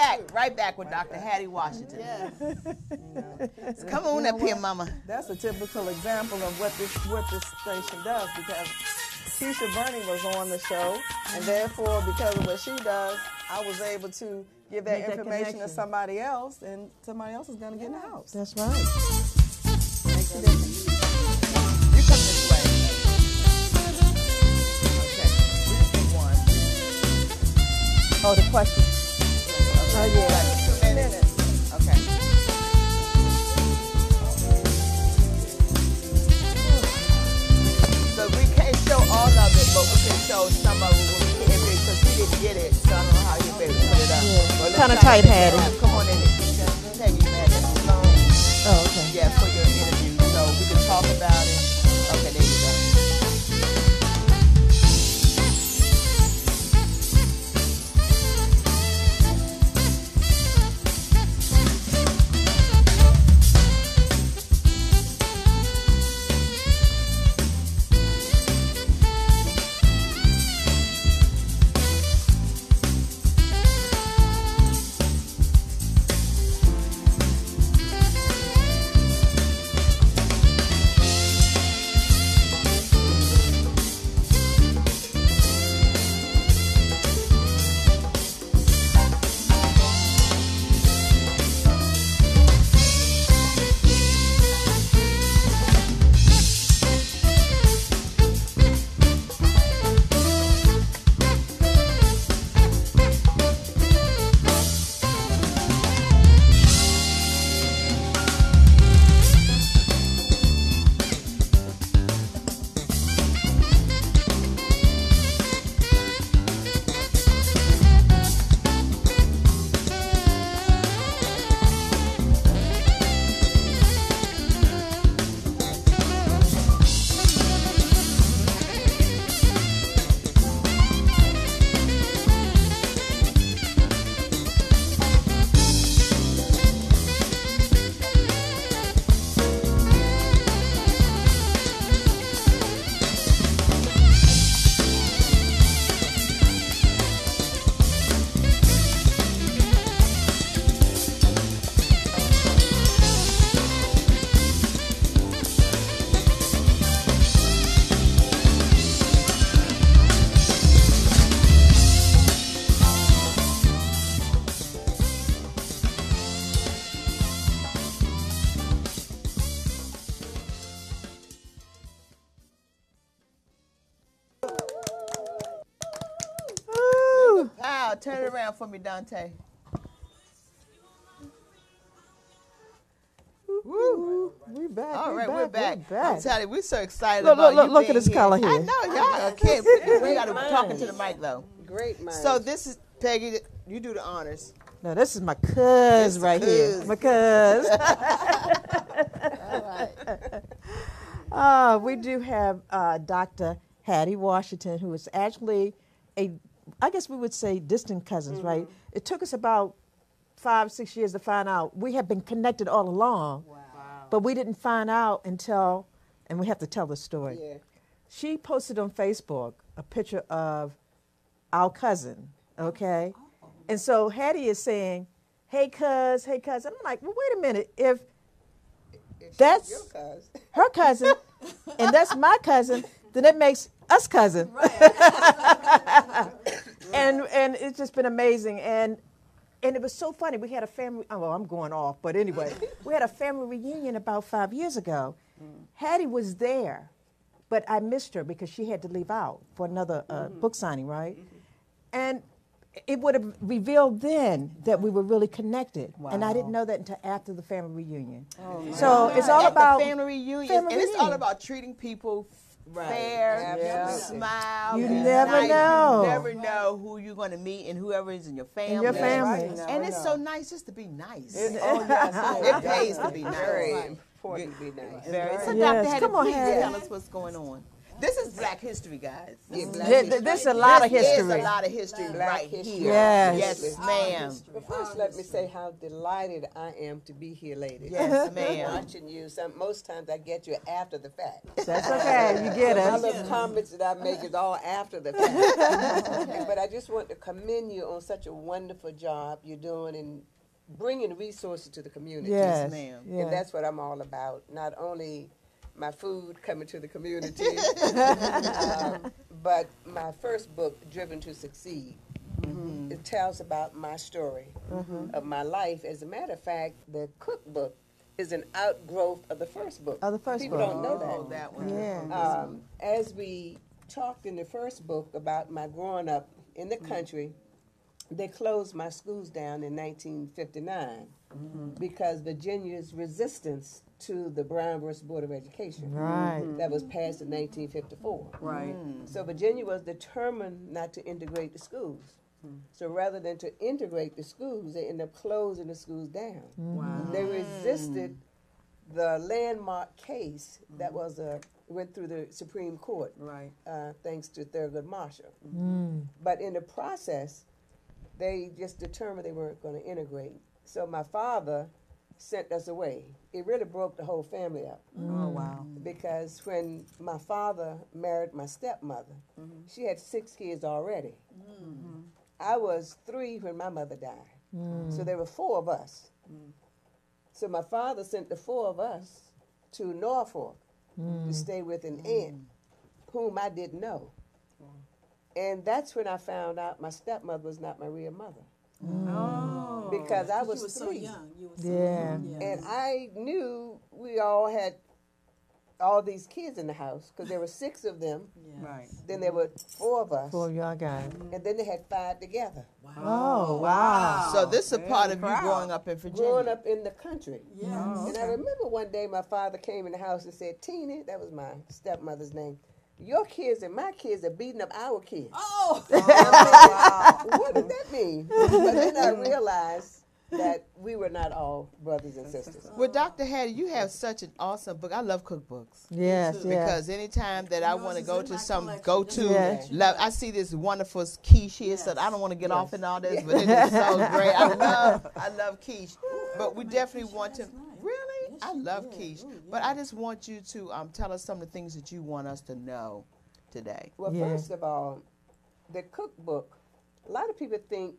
back with Dr. Hattie Washington. Yes. So come on up here, Mama. That's a typical example of what this station does, because Keisha Burney was on the show, and therefore, because of what she does, I was able to give that Make that information to connection. somebody else, and somebody else is going to get in the house. That's right. You come this way. Okay. We just need one. Oh, the question. Oh, yeah. 2 minutes. Okay. So we can't show all of it, but we can show some of it because we didn't get it. So I don't know how you'll be able to put it up. But let's Kinda try to tight, make it Hattie. happen. Come on in. Thank you, man. That's long. Oh, okay. Yeah, for your interview. So we can talk about it. Okay, there you go. Turn it around for me, Dante. Woo. We back. All right, we we're back. I'm telling you, we're so excited Look, about look, you look at being this here. color here. I know, y'all can't. We got to talking to the mic, though. Great mind. So this is, Peggy, you do the honors. No, this is my cuz right here. My cuz. We do have Dr. Hattie Washington, who is actually I guess we would say distant cousins, right? It took us about 5-6 years to find out. We have been connected all along, but we didn't find out until, and we have to tell the story. Yeah. She posted on Facebook a picture of our cousin, okay? And so Hattie is saying, hey, cuz. And I'm like, well, wait a minute. If that's Your cousin. her cousin and that's my cousin, then it makes us cousin. And it's just been amazing. And it was so funny. We had a family, oh, well, I'm going off, but anyway, we had a family reunion about 5 years ago. Hattie was there, but I missed her because she had to leave out for another book signing, right? And it would have revealed then that we were really connected. Wow. And I didn't know that until after the family reunion. So it's all about the family reunion. And it's all about treating people fair, smile. You be never nice. know. You never know who you're going to meet and whoever is in your family. In your family. And it's so nice just to be nice. It pays to be nice. Very important to be nice. Very. So Yes. Dr. Hattie, Come on, please Hattie. tell us what's going on. This is Black History, guys. This is a lot of history. This is a lot of history right history. here. Yes. Yes, ma'am. But first, let me say how delighted I am to be here, ladies. Yes, ma'am. Watching you. Most times I get you after the fact. That's okay. You get My it. little comments that I make is all after the fact. But I just want to commend you on such a wonderful job you're doing in bringing resources to the community. Yes, ma'am. yeah. And that's what I'm all about. Not only my food coming to the community, but my first book, Driven to Succeed, it tells about my story of my life. As a matter of fact, the cookbook is an outgrowth of the first book. Of the first People book. don't know that. That one. Yeah. As we talked in the first book about my growing up in the country, they closed my schools down in 1959 because Virginia's resistance to the Brown versus Board of Education that was passed in 1954. Right. So Virginia was determined not to integrate the schools. So rather than to integrate the schools, they ended up closing the schools down. Wow. They resisted the landmark case that was went through the Supreme Court, Right. Thanks to Thurgood Marshall. But in the process, they just determined they weren't going to integrate. So my father sent us away. It really broke the whole family up. Oh, wow. Because when my father married my stepmother, she had 6 kids already. I was 3 when my mother died. So there were 4 of us. So my father sent the 4 of us to Norfolk to stay with an aunt whom I didn't know. And that's when I found out my stepmother was not my real mother. Oh. Because I You was were 3. so young. You were so Yeah. young. And I knew we all had all these kids in the house because there were 6 of them. Right. Then there were 4 of us. 4 young guys. And then they had 5 together. Oh, wow. So this is a part of you growing up in Virginia. Growing up in the country. Yes. And I remember one day my father came in the house and said, Tina, that was my stepmother's name, your kids and my kids are beating up our kids. Oh. What did that mean? But then I realized that we were not all brothers and sisters. Well, Dr. Hattie, you have such an awesome book. I love cookbooks. Yes, yes. Because anytime that I want to is go in to my some collection. go-to, Yes. I see this wonderful quiche here, so I don't want to get off in all this, but it is so great. I love quiche. But we definitely want to, really? I love quiche. But I just want you to tell us some of the things that you want us to know today. Well, Yeah. first of all, the cookbook, a lot of people think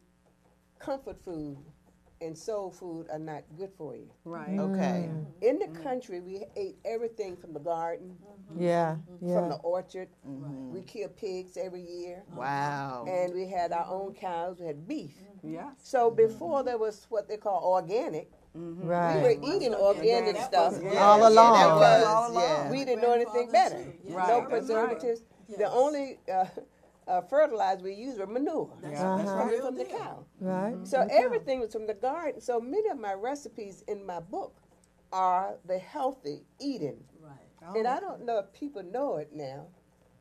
comfort food and soul food are not good for you. Right. Okay. In the country, we ate everything from the garden, Yeah, from yeah. the orchard. We killed pigs every year. Wow. And we had our own cows. We had beef. Yeah. So before there was what they call organic, we Right. were eating organic stuff All along. Yeah, that because was, yeah. we didn't know anything better. too. No Right, that's preservatives. The only fertilizer we used were manure. That's Coming from the cow. Right. So everything was from the garden. So many of my recipes in my book are the healthy eating. Right. And I don't know if people know it now.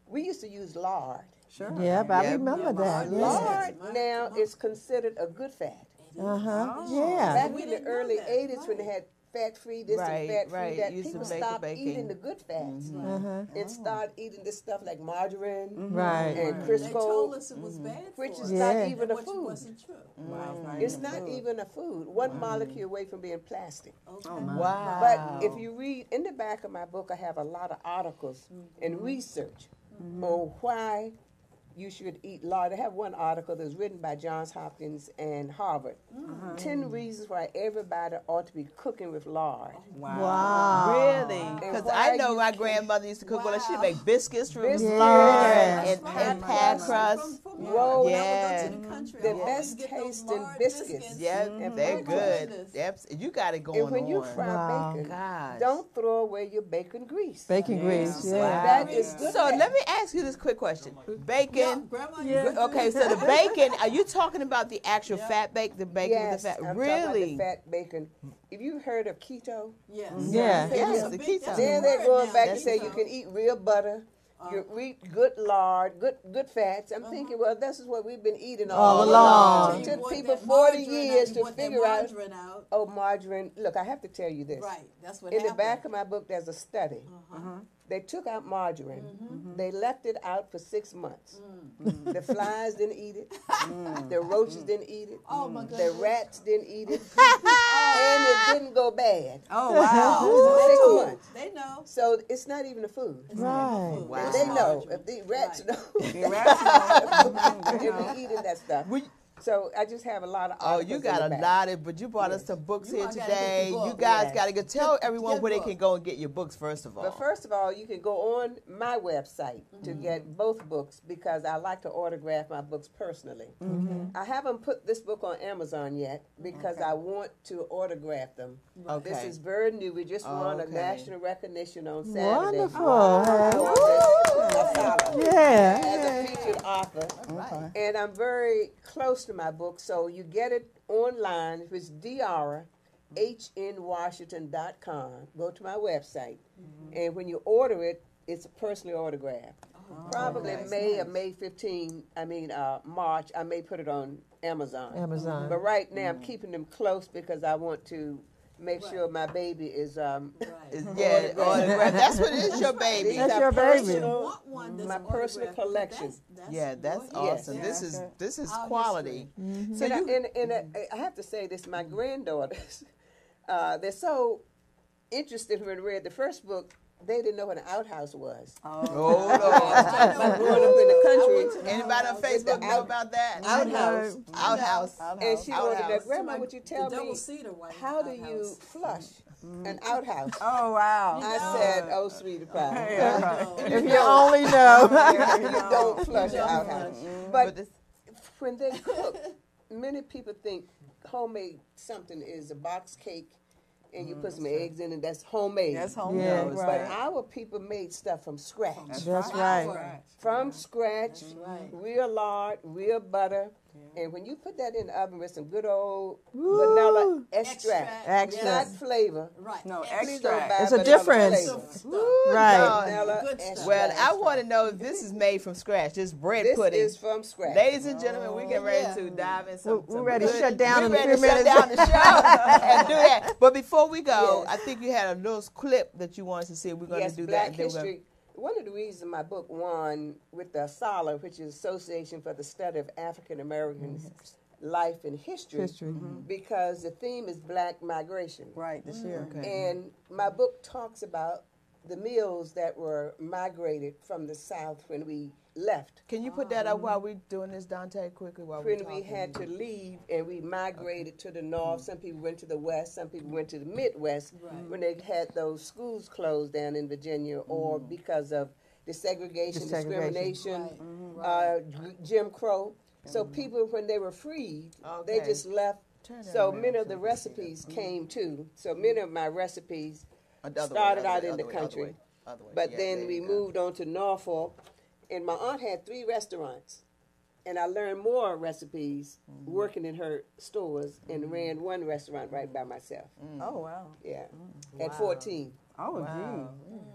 We used to use lard. Sure. Yeah, but I Yeah. remember that. Yeah. Lard now is considered a good fat. Yeah. Back We in the didn't know early that. 80s when they had fat-free this Right, and fat-free right. that, Used to people make the stopped bacon. eating the good fats and start eating this stuff like margarine Right. and They Crisco, told us it was bad which for is us. not Yeah. even a Which food. wasn't true. It's not even a food. One molecule away from being plastic. Okay. Wow. But if you read in the back of my book, I have a lot of articles and research on why you should eat lard. I have one article that's written by Johns Hopkins and Harvard. 10 reasons why everybody ought to be cooking with lard. Wow. Really? Because why I know you my can't- grandmother used to cook with her. She'd make biscuits from Biscuits. lard Yeah. and pie crust. Whoa. Yeah. The best tasting biscuits. Yeah, And they're pie good. crust. Yep, you got it going And when you on. fry Wow. bacon, Gosh. don't throw away your bacon grease. Bacon grease. Yeah. That is good. So let me ask you this quick question. Bacon. Grandma, Okay, so the bacon, are you talking about the actual fat bacon, the bacon Yes, with the fat? I'm talking Really? about the fat bacon. Have you heard of keto? Yes. Yeah. Yes, That's a the big- keto. that's a Then they're word going now, back and say keto. you can eat real butter, you eat good lard, good fats. I'm thinking, well, this is what we've been eating All all along. It You took want people that 40 margarine years out, you to want that figure out, margarine out. oh, margarine. Look, I have to tell you this. Right, that's what In the happened. back of my book, there's a study. They took out margarine. They left it out for 6 months. The flies didn't eat it. The roaches didn't eat it. Oh my The goodness. rats didn't eat it. And it didn't go bad. Oh, wow. For 6 months. They know. So it's not even a food. Right. Wow. They know. If the rats know, The rats know. they'll be eating that stuff. So I just have a lot of Oh, articles you in got the a back. lot of, but you brought us some books You here all gotta get the today. book. You guys Yes. got to go tell everyone get where they book. can go and get your books, first of all. But first of all, you can go on my website to Mm-hmm. get both books because I like to autograph my books personally. Mm-hmm. I haven't put this book on Amazon yet because I want to autograph them. Okay. This is very new. We just won a Okay. national recognition on Saturday. Wonderful. As Yeah. a featured author. And I'm very close to my book, so you get it online. It's drhnwashington.com. Go to my website. And when you order it, it's personally autographed. Probably May 15, March, I may put it on Amazon. Amazon. But right now, I'm keeping them close because I want to make sure my baby is Yeah, autograph. That's what is your baby. These That's are your baby. personal- Want one that's my personal autographed. collection. Yeah, that's Yes. awesome. This is Our quality. So And, you, I have to say this: my granddaughters, they're so interested when they read the first book. They didn't know what an outhouse was. oh Lord. Like growing up in the country, Anybody on Facebook know about that? outhouse. Outhouse. And she wanted to know, Outhouse. Grandma, would you tell The double me cedar white how do you outhouse. flush an outhouse? Oh, wow. I said, oh, sweetie pie. If you only know. You don't flush an outhouse. But But when they cook, many people think homemade something is a box cake and you put some eggs in it, that's homemade. That's home. Yeah. Right. But our people made stuff from scratch. That's right. From scratch, real lard, real butter. And when you put that in the oven with some good old vanilla extract, Extract. not flavor. Right. No, Please don't extract. buy It's a vanilla difference. flavor. Right. Vanilla Good stuff. extract. well, I want to know if this is made from scratch. This bread This pudding. is from scratch. Ladies and gentlemen, we get ready to dive in some. We're some ready to good- shut down in we're a ready few to shut minutes. down the show and do that. But before we go, Yes. I think you had a little clip that you wanted to see. We're going Yes, to do Black that. and then we're gonna- History. One of the reasons my book won with the ASALH, which is Association for the Study of African Americans' Life and History, because the theme is Black migration. Right, this year. And my book talks about the meals that were migrated from the South when we left. Can you put that up while we're doing this, Dante, quickly? While we're When talking? we had to leave and we migrated to the north, some people went to the west, some people went to the Midwest when they had those schools closed down in Virginia or because of desegregation, discrimination, Jim Crow. So people, when they were freed, they Okay. just left. Turn that So around many of so the we can see recipes came too. So many of my recipes Other way, started other out way, in the other way, country. other way. But Yeah, then there we you go. moved on to Norfolk, And my aunt had 3 restaurants. And I learned more recipes working in her stores and ran one restaurant right by myself. Oh, wow. Yeah, at 14. Oh, Wow.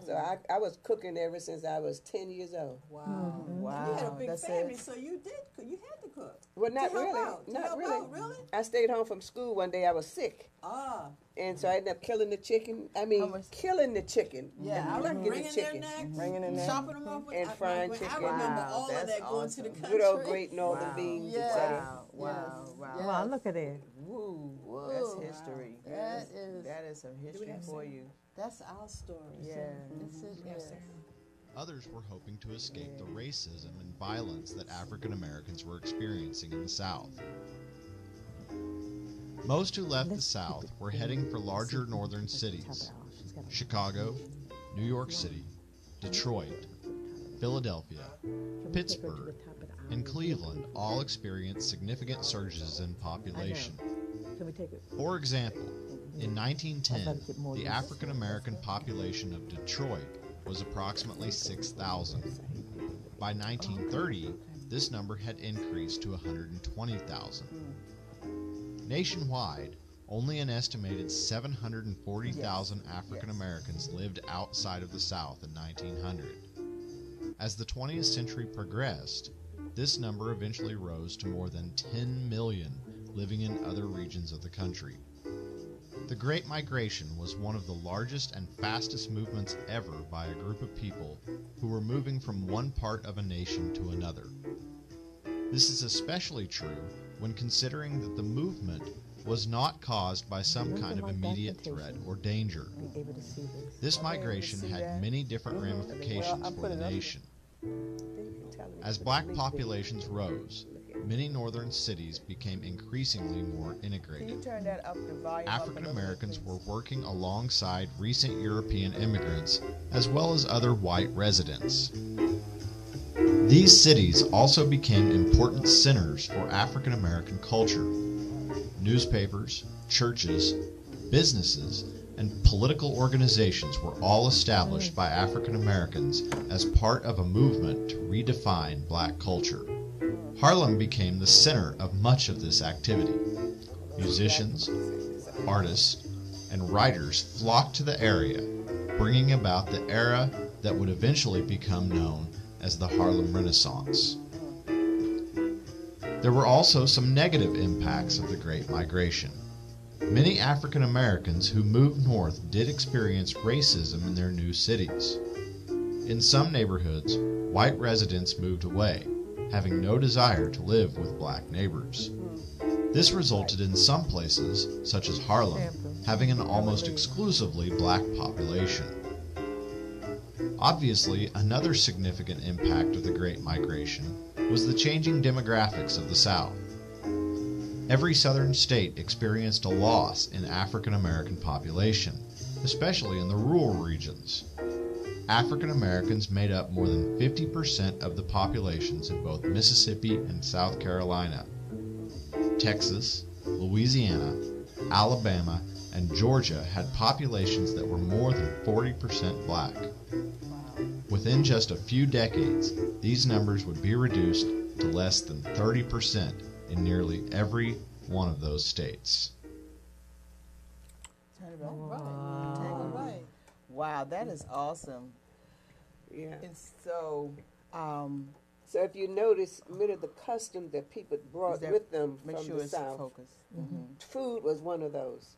So I was cooking ever since I was 10 years old. Wow. Wow. You had a big That's family, it. so you had to cook. Well, not To help really. out. To Not help really. out, really? I stayed home from school one day. I was sick. Ah. And so I ended up killing the chicken. I mean, killing the chicken. Yeah, I was Plucking the wringing their chicken. necks, Bringing in there. chopping them up, And frying I chicken. remember Wow, all of that's that going to the awesome. country. Good old great northern beans, Yeah. etc. Wow. Wow. Wow, look at it. Woo. Whoa. That's history. That is some history for you. that's our story. Yeah. So this is Others were hoping to escape the racism and violence that African Americans were experiencing in the South. Most who left the South were heading for larger northern cities: Chicago, New York City, Detroit, Philadelphia, Pittsburgh, and Cleveland all experienced significant surges in population. For example, in 1910, the African American population of Detroit was approximately 6,000. By 1930, this number had increased to 120,000. Nationwide, only an estimated 740,000 African Americans lived outside of the South in 1900. As the 20th century progressed, this number eventually rose to more than 10 million living in other regions of the country. The Great Migration was one of the largest and fastest movements ever by a group of people who were moving from one part of a nation to another. This is especially true when considering that the movement was not caused by some kind of immediate threat or danger. This migration had many different ramifications for the nation. As black populations rose, many northern cities became increasingly more integrated. Turn that up the volume. African Americans were working alongside recent European immigrants as well as other white residents. These cities also became important centers for African American culture. Newspapers, churches, businesses, and political organizations were all established by African Americans as part of a movement to redefine black culture. Harlem became the center of much of this activity. Musicians, artists, and writers flocked to the area, bringing about the era that would eventually become known as the Harlem Renaissance. There were also some negative impacts of the Great Migration. Many African Americans who moved north did experience racism in their new cities. In some neighborhoods, white residents moved away, having no desire to live with black neighbors. This resulted in some places, such as Harlem, having an almost exclusively black population. Obviously, another significant impact of the Great Migration was the changing demographics of the South. Every southern state experienced a loss in African American population, especially in the rural regions. African Americans made up more than 50% of the populations in both Mississippi and South Carolina. Texas, Louisiana, Alabama, and Georgia had populations that were more than 40% black. Within just a few decades, these numbers would be reduced to less than 30% in nearly every one of those states. Wow, that is awesome. Yeah. It's so. So if you notice, many of the customs that people brought with them Make from sure the it's South, focused. food was one of those.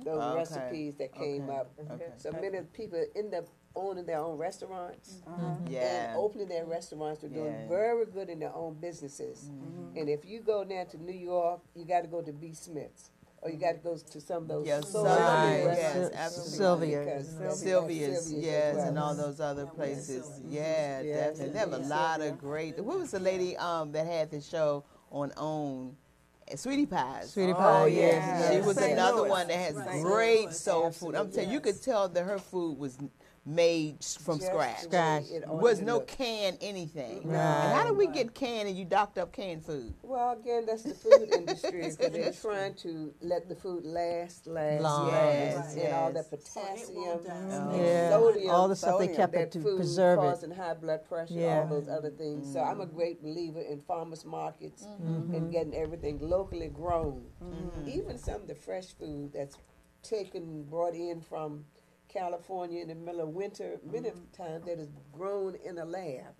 Those Okay. recipes that came Okay. up. Okay. So many of the people end up owning their own restaurants Yeah. and opening their restaurants. They're doing Yeah. very good in their own businesses. And if you go down to New York, you got to go to B. Smith's. Or you got to go to some of those Yes, Sylvia's yes, restaurants. absolutely. Sylvia's. Sylvia's, yes, as and well. all those other places. Yeah, Yeah, definitely. They have a lot of great. What was the lady that had the show on OWN? Sweetie Pies. Sweetie Pie, Oh, yes, yes. yes. She was St. another Louis. one that has St. great Louis, soul food. I'm absolutely, telling you, you yes. could tell that her food was made from Just scratch. the way it ought Was to no look. canned anything. Right. And how did we get canned and you docked up canned food? Well, again, that's the food industry because they're trying to let the food last, Long. Yes, and all that So it potassium won't die. and Yeah. sodium, All the stuff they sodium, kept that it to food preserve it. causing high blood pressure, Yeah. all those other things. So I'm a great believer in farmers markets and getting everything locally grown. Even some of the fresh food that's brought in from California in the middle of winter, many times that is grown in a lab.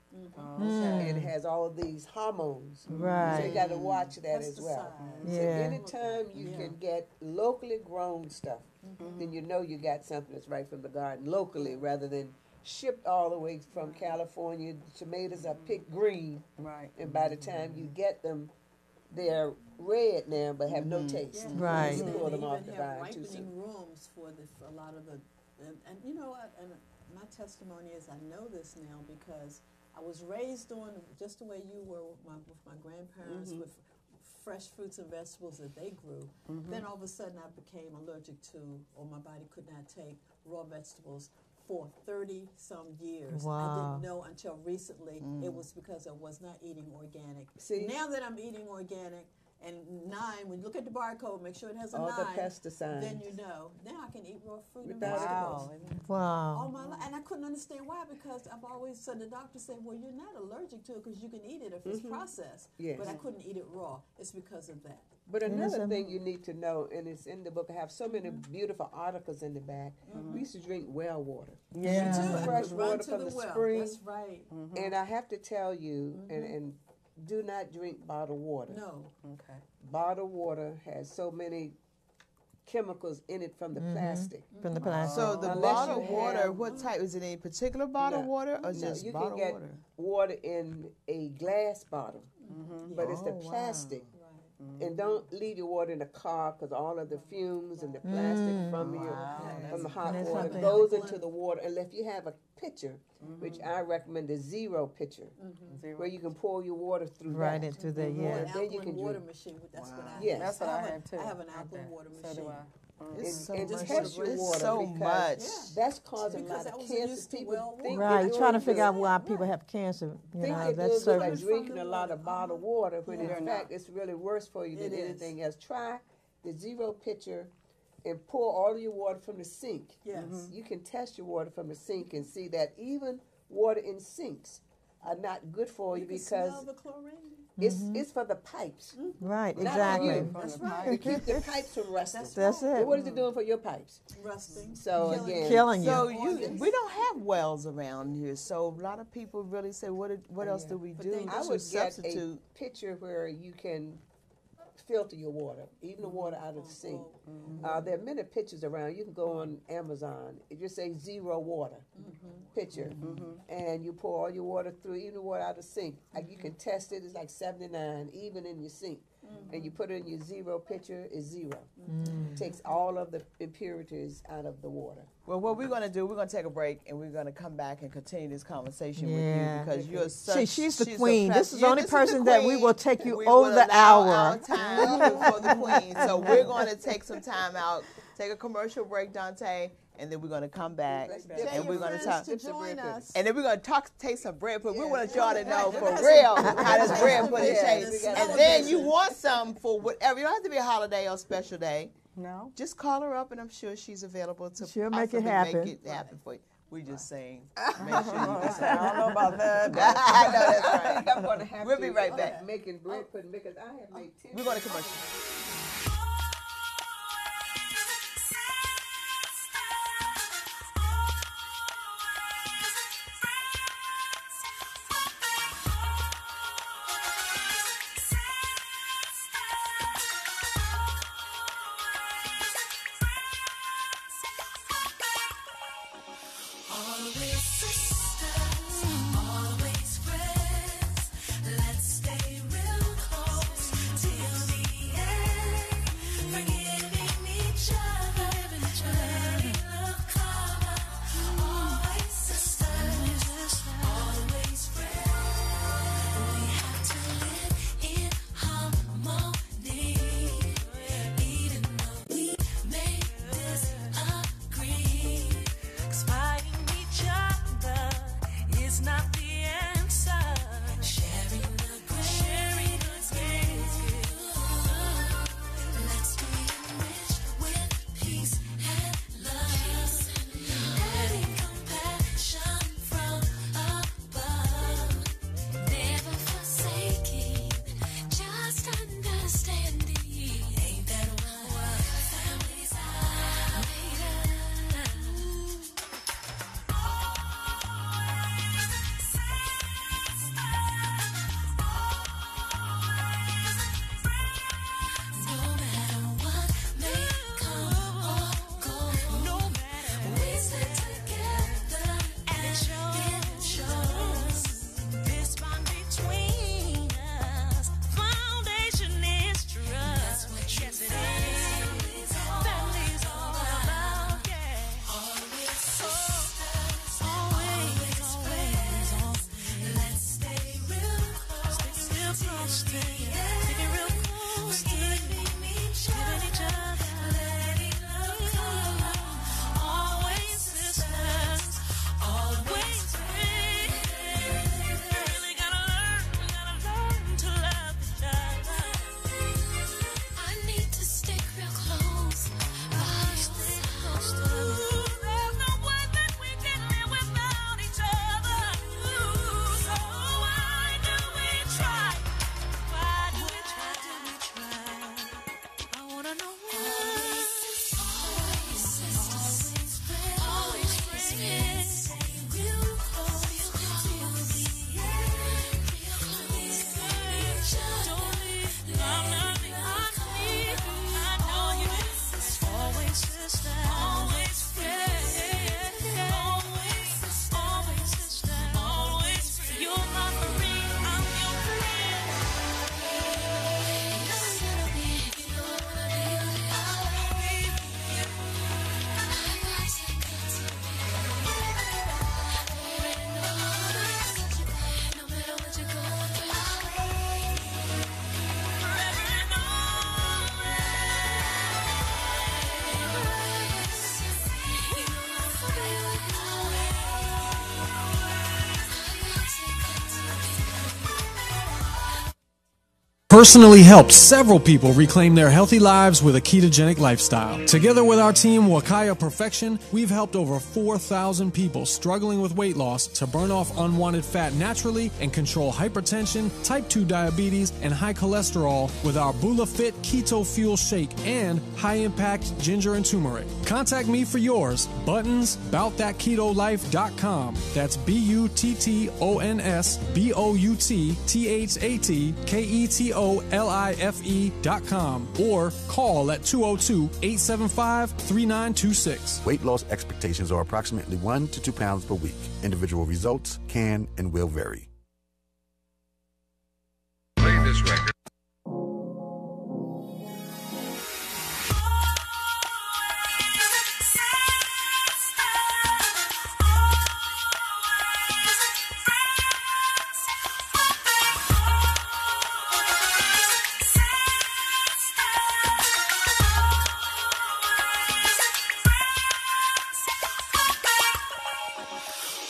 And it has all these hormones. Right. So you got to watch that as well. Pesticides. So Yeah. anytime you can get locally grown stuff, then you know you got something that's right from the garden locally rather than shipped all the way from California. Tomatoes are picked green, Right. and by the time you get them, they're red now but have no taste. Right. You And pull they them off even the have vine too ripening soon. rooms for a lot of the, and you know what? And my testimony is I know this now because I was raised on just the way you were with my grandparents with fresh fruits and vegetables that they grew. Then all of a sudden I became allergic to, or my body could not take raw vegetables for 30 some years. I Wow. didn't know until recently it was because I was not eating organic. See? Now that I'm eating organic, and 9, when you look at the barcode, make sure it has a All 9. the pesticides. Then you know. Now I can eat raw fruit and Without vegetables. Wow. All my life, and I couldn't understand why because I've always said the doctor said, "Well, you're not allergic to it because you can eat it if it's processed." Yes. But I couldn't eat it raw. It's because of that. But another thing you need to know, and it's in the book, I have so many beautiful articles in the back. We used to drink well water. Me too. I Fresh could run water to from the the well. spring. That's right. And I have to tell you, and do not drink bottled water. No. Okay. Bottled water has so many chemicals in it from the plastic. From the plastic. So the Unless bottled you water, have- what type? Is it any particular bottled No. water or No, just you can bottled get water? water in a glass bottle, but it's the Oh, wow. plastic. And don't leave your water in the car because all of the fumes and the plastic from the hot That's water something. goes into the water. Unless you have a pitcher, which I recommend a zero pitcher, where you can pour your water through Right that. into the, Or yeah. an Then you alkaline can water drink. machine. That's what I Yes. have. That's what I have have, too. I have an alkaline water So machine. do I. It's so and much. test your It's water so because much. that's causing a Because lot I of wasn't cancer. used to People well think Right, they're trying to doing figure out good. why people have cancer. You Think know, they're that's doing good by so. drinking a lot of bottled water when in Yeah. fact it's really worse for you than It is. anything else. Try the zero pitcher and pour all of your water from the sink. Yes. You can test your water from the sink and see that even water in sinks are not good for you You can because smell the chlorine. it's for the pipes. Right, Not for exactly. you. That's right. To keep the pipes from rusting. That's And it. what is it doing for your pipes? Rusting. So Killing again, Killing you. So we don't have wells around here. So a lot of people really say, what else do we But do they- I to would get substitute? a pitcher where you can filter your water, even the water out of the sink. There are many pitchers around. You can go on Amazon. It just says zero water pitcher, and you pour all your water through, even the water out of the sink. You can test it. It's like 79, even in your sink. And you put it in your zero pitcher, it's zero. Takes all of the impurities out of the water. Well, what we're going to do, we're going to take a break, and we're going to come back and continue this conversation Yeah. with you because you're such. She's the a queen. pres- This is the only this person that we queen. will take you We over will the allow hour. our time for the queen. So we're going to take some time out, take a commercial break, Dante, and then we're going to come back, and we're going to talk. to join us. And then we're going to taste some bread pudding. We want y'all to know for real how this bread pudding tastes. And then you want some for whatever. You don't have to be a holiday or special day. No. Just call her up, and I'm sure she's available to She'll make it possibly happen. Make it happen for you. We just saying, make sure you just. I don't know about that. I know that's I right. think I'm going to have We'll to be right back. making bread pudding because I have made 10. We're going to commercial. Always sisters, always friends. Let's stay real close till the end. personally helped several people reclaim their healthy lives with a ketogenic lifestyle. Together with our team, Wakaya Perfection, we've helped over 4,000 people struggling with weight loss to burn off unwanted fat naturally and control hypertension, type 2 diabetes, and high cholesterol with our Bula Fit Keto Fuel Shake and High Impact Ginger and Turmeric. Contact me for yours. Buttons, BoutThatKetoLife.com. That's BUTTONSBOUTTHATKETOLIFE.com or call at 202-875-3926. Weight loss expectations are approximately 1 to 2 pounds per week. Individual results can and will vary. Play this record.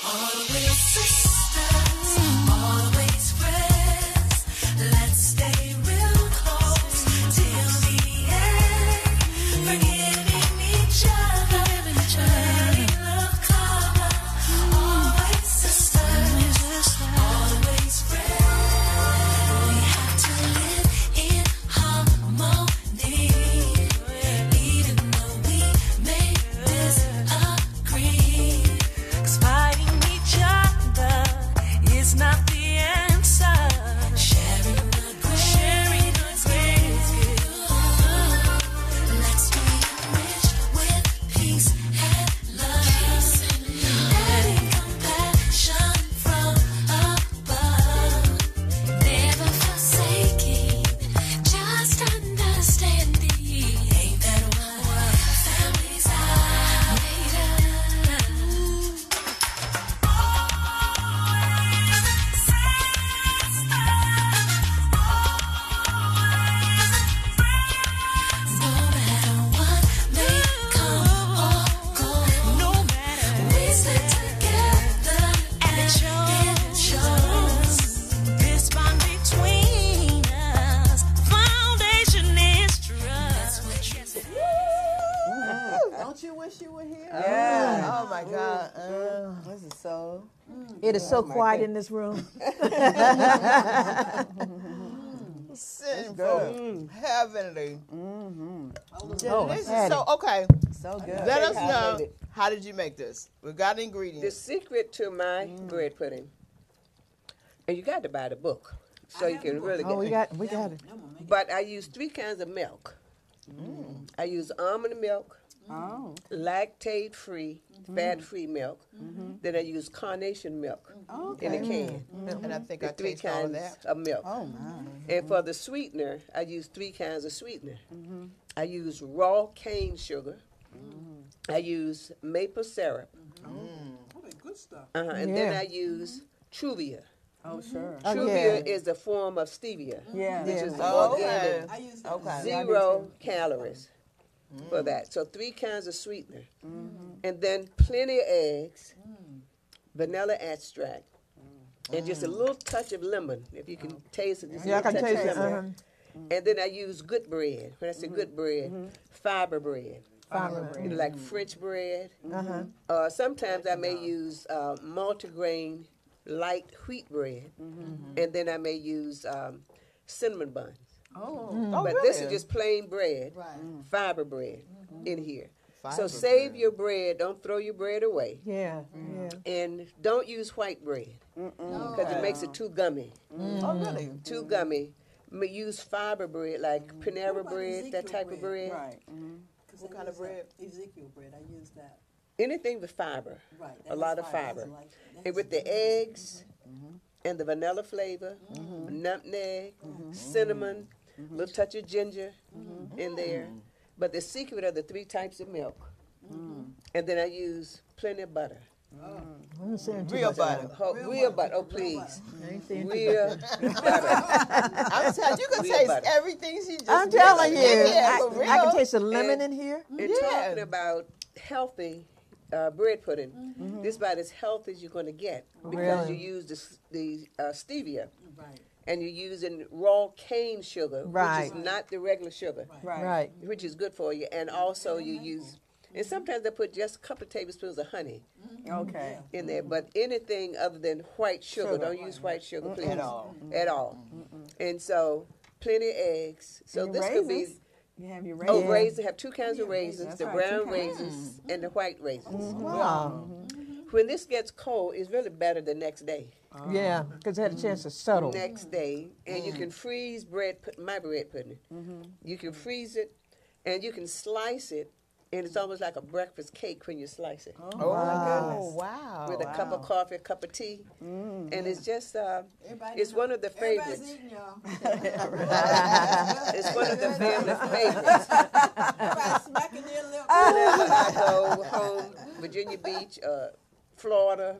Always sisters, always friends. Let's stay real close till the end. Forgiving each other, letting love cover. Always sisters, always friends. We have to live in harmony, even though we may disagree. 'Cause fighting each other is not the answer. Sharing the grace, let's be rich with peace and love, letting compassion from above. Never forsaking, just understanding. Ain't that what families are made of? No matter what may come or go, we stick together and it shows. This bond between us, foundation is trust. Don't you wish you were here? Yeah. Oh my God. This is so. It is so quiet in this room. Sinful, heavenly, delicious. Patty. So okay, So good. let us how I know, made it. how did you make this? We got The ingredients. secret to my bread pudding, and you got to buy the book so you can really Oh, get we got it. But I use 3 kinds of milk. I use almond milk, Oh. lactate-free, fat-free milk. Then I use carnation milk in a can. And I think I The 3 taste all of kinds that. of milk. Oh my. And for the sweetener, I use 3 kinds of sweetener. I use raw cane sugar. I use maple syrup. Good stuff. And then I use Truvia. Oh sure. Truvia is a form of stevia, Yeah. which is Oh, organic, okay. I use Okay. 0 calories for that. So 3 kinds of sweetener. And then plenty of eggs, vanilla extract, and just a little touch of lemon, if you can taste it. Just a Yeah, I little can touch taste of it. lemon. And then I use good bread. When I say good bread, fiber bread. You know, like French bread. Sometimes I may use multigrain light wheat bread, and then I may use cinnamon buns. But this is just plain bread, fiber bread in here. So save your bread. Don't throw your bread away. Yeah. And don't use white bread because it makes it too gummy. Oh really? Too gummy. Use fiber bread like Panera bread, that type of bread. Right. What kind of bread? Ezekiel bread. I use that. Anything with fiber. Right. A lot of fiber. And with the eggs and the vanilla flavor, nutmeg, cinnamon, a little touch of ginger in there. But the secret are the 3 types of milk. And then I use plenty of butter. Real butter. Real butter. Oh, please. Real butter. I'm telling you, can Real taste butter. everything she just I'm telling you, Yeah, I for real. can taste the lemon in here. And talking about healthy bread pudding, this is about as healthy as you're going to get because Really? you use the stevia. Right. and you're using raw cane sugar, Right. which is not the regular sugar, Right. which is good for you. And also you use, and sometimes they put just a couple of tablespoons of honey Okay. in there. But anything other than white sugar, don't use white sugar, please. At all. At all. And so plenty of eggs. So And this your could be. raisins. You have your raisins. Oh, raisins. Have two kinds of raisins, That's the right, brown two kinds. raisins and the white raisins. Wow. When this gets cold, it's really better the next day. Yeah, because it had a chance to settle. Next day, and you can freeze my bread pudding. You can freeze it, and you can slice it, and it's almost like a breakfast cake when you slice it. Oh, my goodness. Wow. With a cup of coffee, a cup of tea, and it's just, it's one of the favorites. Everybody's eating, y'all. It's one of the family favorites. Everybody's smacking their lips. Whenever I go home, Virginia Beach, Florida,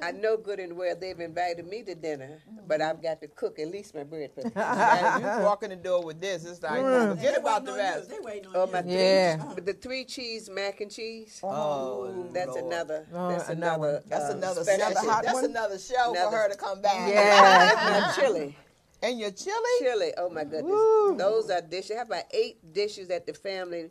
I know good and well they've invited me to dinner, but I've got to cook at least my bread pudding. Yeah, you walk in the door with this, it's like, forget about the rest. They waiting on Oh, you. my Yeah. the 3 cheese mac and cheese. Oh, That's Lord. another. Oh, That's another another. That's another specialty. that's another show Another- for her to come back. Yeah. And chili. And your chili? Chili. Oh my goodness. Those are dishes. I have about 8 dishes that the family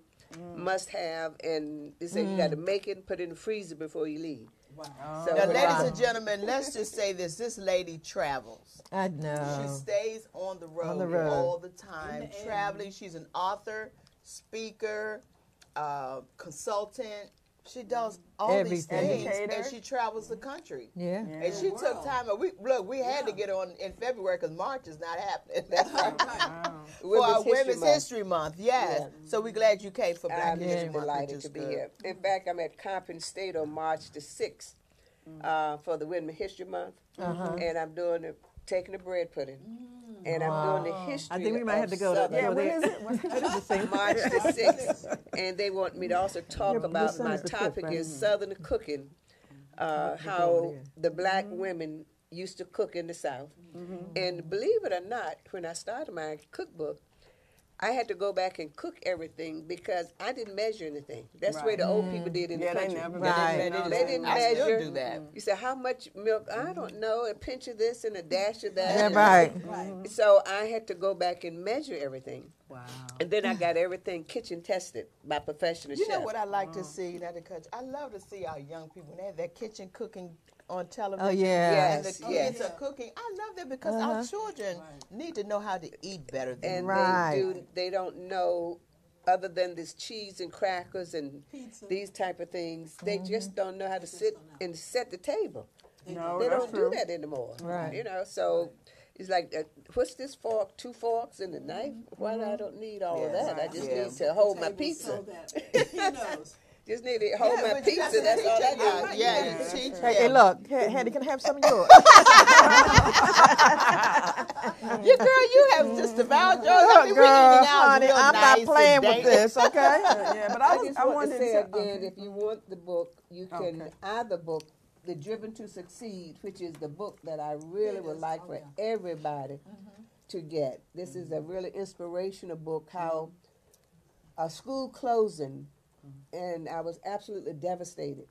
must have, and they say you got to make it and put it in the freezer before you leave. Wow. So Now, when ladies I- and gentlemen, let's just say this. This lady travels. I She know. stays on the road, road. all the time, traveling. She's an author, speaker, consultant. She does all these Everything. things, and she travels the country. Yeah. And she took time. We had to get on in February because March is not happening. For our Women's History Month, yes. Yeah. So we're glad you came for Black I'm History just Month. delighted which is to be good. here. In fact, I'm at Compton State on March the 6th for the Women's History Month, and I'm taking the bread pudding, and I'm doing the history. I think we might have to go to Southern- when is it? March the 6th, and they want me to also talk about son my is the cook, topic right? is Southern cooking, how the black women used to cook in the South. And believe it or not, when I started my cookbook, I had to go back and cook everything because I didn't measure anything. That's the way the old people did in the country. They never They didn't I measure. still do that. You said, how much milk? I don't know. A pinch of this and a dash of that. Yeah, and- right. So I had to go back and measure everything. Wow. And then I got everything kitchen tested by professional You chefs. know what I like to see? Not to cut you, I love to see our young people. They have their kitchen cooking on television. Oh, yeah. And the Yes, kids are cooking. I love that because our children need to know how to eat better than And Right. they don't know, other than this cheese and crackers and Pizza. these type of things, they just don't know how to sit and set the table. No, They that's don't true. do that anymore. Right. You know, so it's like, what's this fork? 2 forks and a knife? Well, I don't need all of that. I just need to hold my Table pizza. so that he knows. Just need to hold my but you pizza. gotta That's all I teach do. Yeah, you teach Hey, them. look, Hattie, can I have some of yours? You girl, you have just about yours. Look, I mean, we're eating girl, ours honey, real I'm nice not playing and with dainty. this, okay? Yeah, but I I just wanted want to say to again, if you want the book, you can either book The Driven to Succeed, which is the book that I really would like for everybody to get. This is a really inspirational book, how a school closing, and I was absolutely devastated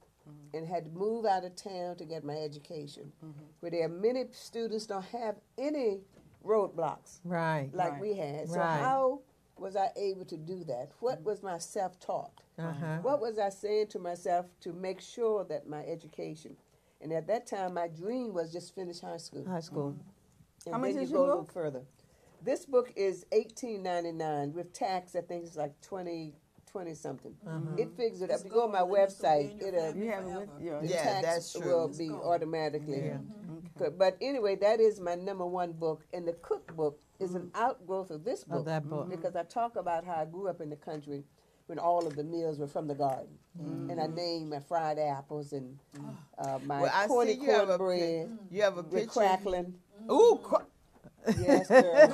and had to move out of town to get my education, where there are many students don't have any roadblocks Right. like we had. So Right. how was I able to do that? What was my self-taught? What was I saying to myself to make sure that my education, and at that time my dream was just finish high school. High school. And How much then is you your go a little book? further. This book is $18.99 with tax. I think it's like 20 something. It figures it up. If you go on my website, it'll You have it with you. the Yeah, tax that's true. will be automatically. But anyway, that is my #1 book, and the cookbook is an outgrowth of this book. Of that book. Because I talk about how I grew up in the country when all of the meals were from the garden, and I named my fried apples and my Well, I corny see you have a cornbread You have a with picture. crackling. Ooh, Yes, girl.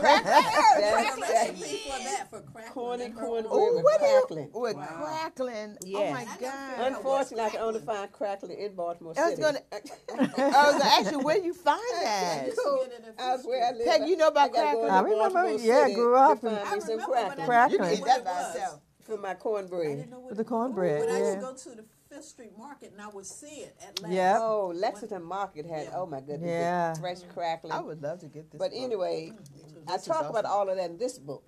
For crackling. Corny cornbread ooh, with what crackling. with crackling. Oh Yes. my God. Unfortunately, I can only find crackling in Baltimore I was City. gonna ask you where you find that. That's where I live. Peg, you know about I gotta go crackling? to I remember, Baltimore yeah, City grew up to in find me some crackling. You Crackling. can eat that by itself. For my cornbread. I didn't know what For the cornbread, But I yeah. used to go to the Fifth Street Market and I would see it at Lexington. Yep. Oh, Lexington Market had, oh my goodness, Yeah. the fresh crackling. I would love to get this. But book. anyway, I This is talk about awesome. all of that in this book.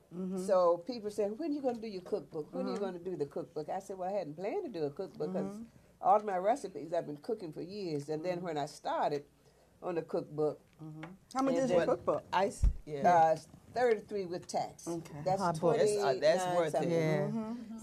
So people say, when are you going to do your cookbook? When are you going to do the cookbook? I said, well, I hadn't planned to do a cookbook because all of my recipes I've been cooking for years. And then when I started on the cookbook, How much And is your then- cookbook? Ice. Yeah. 33 with tax. Okay. That's Hot book. 29 That's worth it. something. Yeah.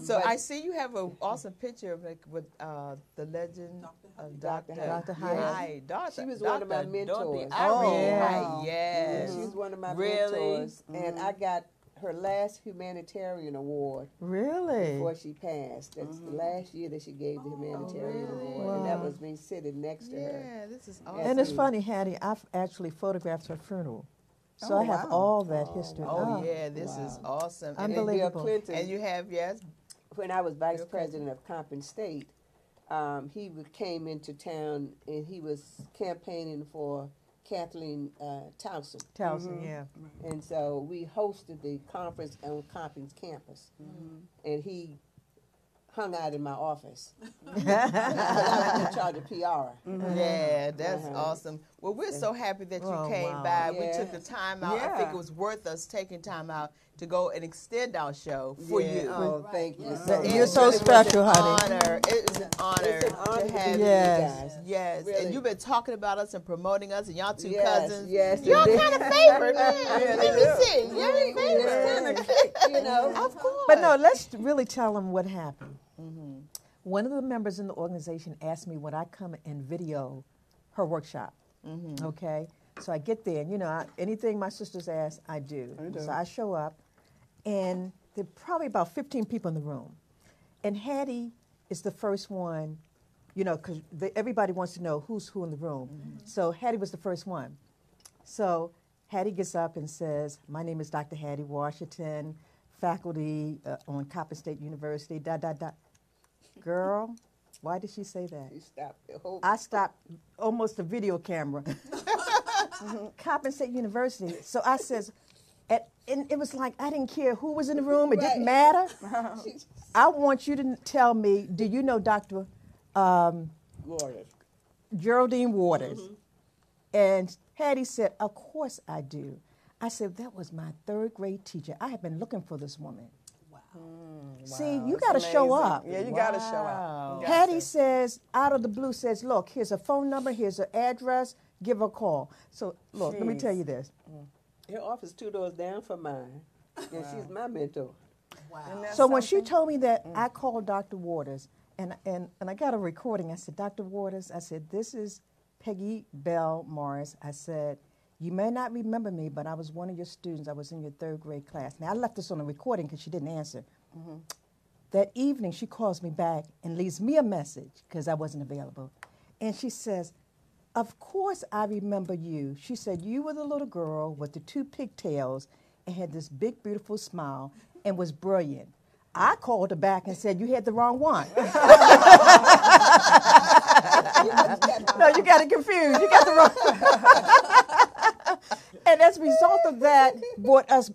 So But- I see you have an awesome picture of like with the legend of Dr. Dr. Hyde. Dr. She was one of my Dr. mentors. Dorothy Oh, Irene wow. Hyde, yes. She was one of my Really? mentors. And I got her last humanitarian award Really? before she passed. That's the last year that she gave the humanitarian award. And that was me sitting next to her. Yeah, this is Yes, awesome. And it's we- funny, Hattie, I've actually photographed her funeral. So Oh, I have wow. all that history. Oh, yeah, this is awesome. And Unbelievable. Bill Clinton, And you have, yes, when I was vice Bill president of Compton State, came into town and he was campaigning for Kathleen Towson. Towson, yeah. And so we hosted the conference on Compton's campus. And he hung out in my office. I was in charge of PR. yeah, that's awesome. Well, we're so happy that you Oh, came wow. by. We Yeah. took the time out. I think Yeah. it was worth us taking time out to go and extend our show for Yeah. you. Oh, thank you. But It you're so really was special, an honey. honor. It is an honor, It's an honor to to have be you. with you Yes. guys. Yes, Really. and you've been talking about us and promoting us, and y'all two Yes, cousins. yes, Y'all indeed. kind of favored, man. Yeah, Let they me do. see. Y'all favored. You know? Of course. But no, let's really tell them what happened. One of the members in the organization asked me would I come and video her workshop. Okay, so I get there, and anything my sisters ask, I do. So I show up, and there are probably about 15 people in the room, and Hattie is the first one, because everybody wants to know who's who in the room. So Hattie was the first one. So Hattie gets up and says, "My name is Dr. Hattie Washington, faculty on Coppin State University." Girl, why did she say that? She stopped the whole. I stopped almost the video camera. Coppin State University. So I says, and it was like I didn't care who was in the room. It didn't matter. I want you to tell me, do you know Dr. Waters. Geraldine Waters? And Hattie said, of course I do. I said, that was my third grade teacher. I have been looking for this woman. See, you got to show Amazing. up. Yeah, you got to show up. You got Hattie to. says, out of the blue, says, look, here's a phone number, here's an address, give her a call. So, look, let me tell you this. Her office 2 doors down from mine. And she's my mentor. So when she told me that, I called Dr. Waters, and I got a recording. I said, Dr. Waters, I said, this is Peggy Bell Morris. I said, you may not remember me, but I was one of your students. I was in your third grade class. Now, I left this on a recording because she didn't answer. That evening, she calls me back and leaves me a message because I wasn't available. And she says, of course I remember you. She said, you were the little girl with the 2 pigtails and had this big, beautiful smile and was brilliant. I called her back and said, you had the wrong one. No, you got it confused. You got the wrong. And as a result of that, brought us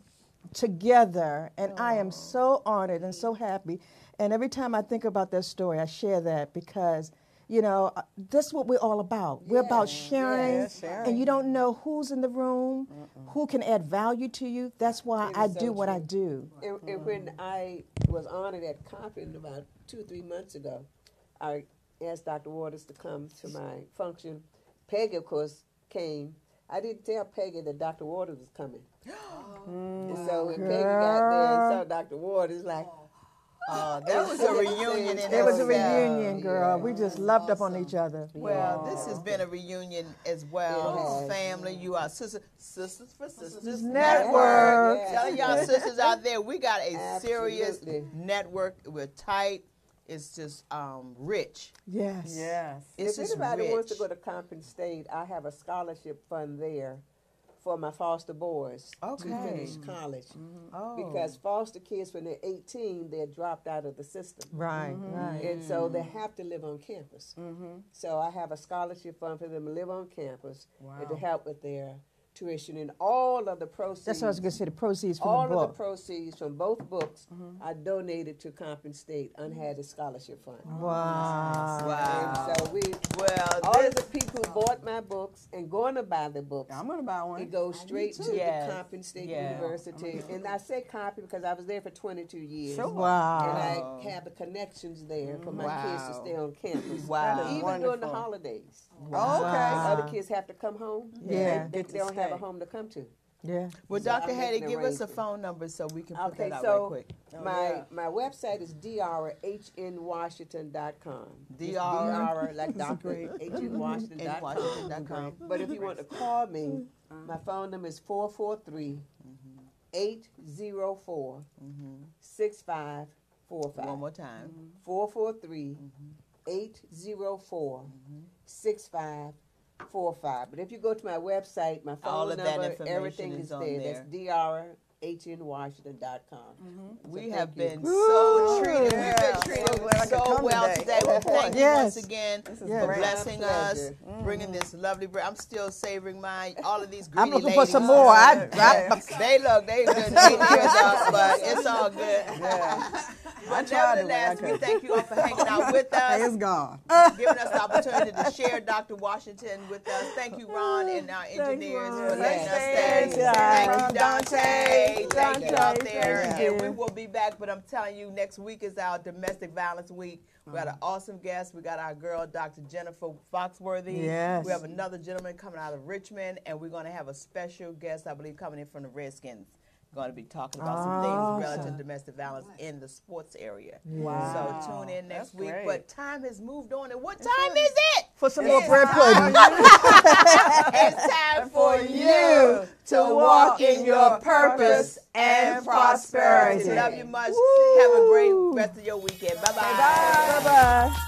together. And I am so honored and so happy. And every time I think about that story, I share that because, that's what we're all about. We're about sharing, and you don't know who's in the room, who can add value to you. That's why I do what I do. And when I was honored at Compton about 2 or 3 months ago, I asked Dr. Waters to come to my function. Peggy, of course, came. I didn't tell Peggy that Dr. Waters was coming. And so when Peggy got there and saw Dr. Waters, like, that was a reunion in It was a itself. reunion, girl. We just loved up on each other. Well, this has been a reunion as well. Yes. Family, you are Sisters for Sisters Network. Yes. Telling y'all sisters out there, we got a serious Absolutely. network. We're tight. It's just rich. Yes. Yes. It's if just anybody rich. wants to go to Compton State, I have a scholarship fund there for my foster boys to Okay. finish college. Oh. Because foster kids, when they're 18, they're dropped out of the system. Right, right. And so they have to live on campus. So I have a scholarship fund for them to live on campus and to help with their tuition, and all of the proceeds. That's what I was going to say. The proceeds from all the book. of the proceeds from both books are donated to Compton State Unhatted Scholarship Fund. Wow. And so all of the people who bought my books and going to buy the books, I'm going to buy one. it goes straight to Yes. the Compton State University. And I say Compton because I was there for 22 years. Sure. Wow. And I have the connections there for my kids to stay on campus. Wow. Even during the holidays. Oh, okay. Other kids have to come home. Yeah. They don't have a home to come to. Yeah. Well, So Dr. I'm Hattie, making give us a arrangements. phone number so we can put Okay, that out so right quick. my website is drhnwashington.com. DR like Dr. hnwashington.com. But if you want to call me, my phone number is 443-804-6545. One more time. 443-804-6545. But if you go to my website, my All phone of that number, information everything is is on there. there. That's drhnwashington.com. We have been so treated. We've been treated so well today. We thank you once again for blessing us, bringing this lovely bread. I'm still savoring mine. All of these greedy I'm looking ladies. for some more. They look, they good. They ears up, but it's all good. But nevertheless, we thank you all for hanging out with us. It's gone. Giving us the opportunity to share Dr. Washington with us. Thank you, Ron, and our engineers for letting us stay. Thank you, Dante. Thank you out there. And we will be back, but I'm telling you, next week is our Domestic Violence Week. We got an awesome guest. We got our girl, Dr. Jennifer Foxworthy. Yes. We have another gentleman coming out of Richmond, and we're going to have a special guest, I believe, coming in from the Redskins. Going to be talking about some things relative to domestic violence in the sports area. Wow. So tune in next week. great. But time has moved on, and what time is it? For some more bread pudding. It's time for you to walk in your purpose and prosperity. Love you much. Have a great rest of your weekend. Bye-bye. Bye-bye.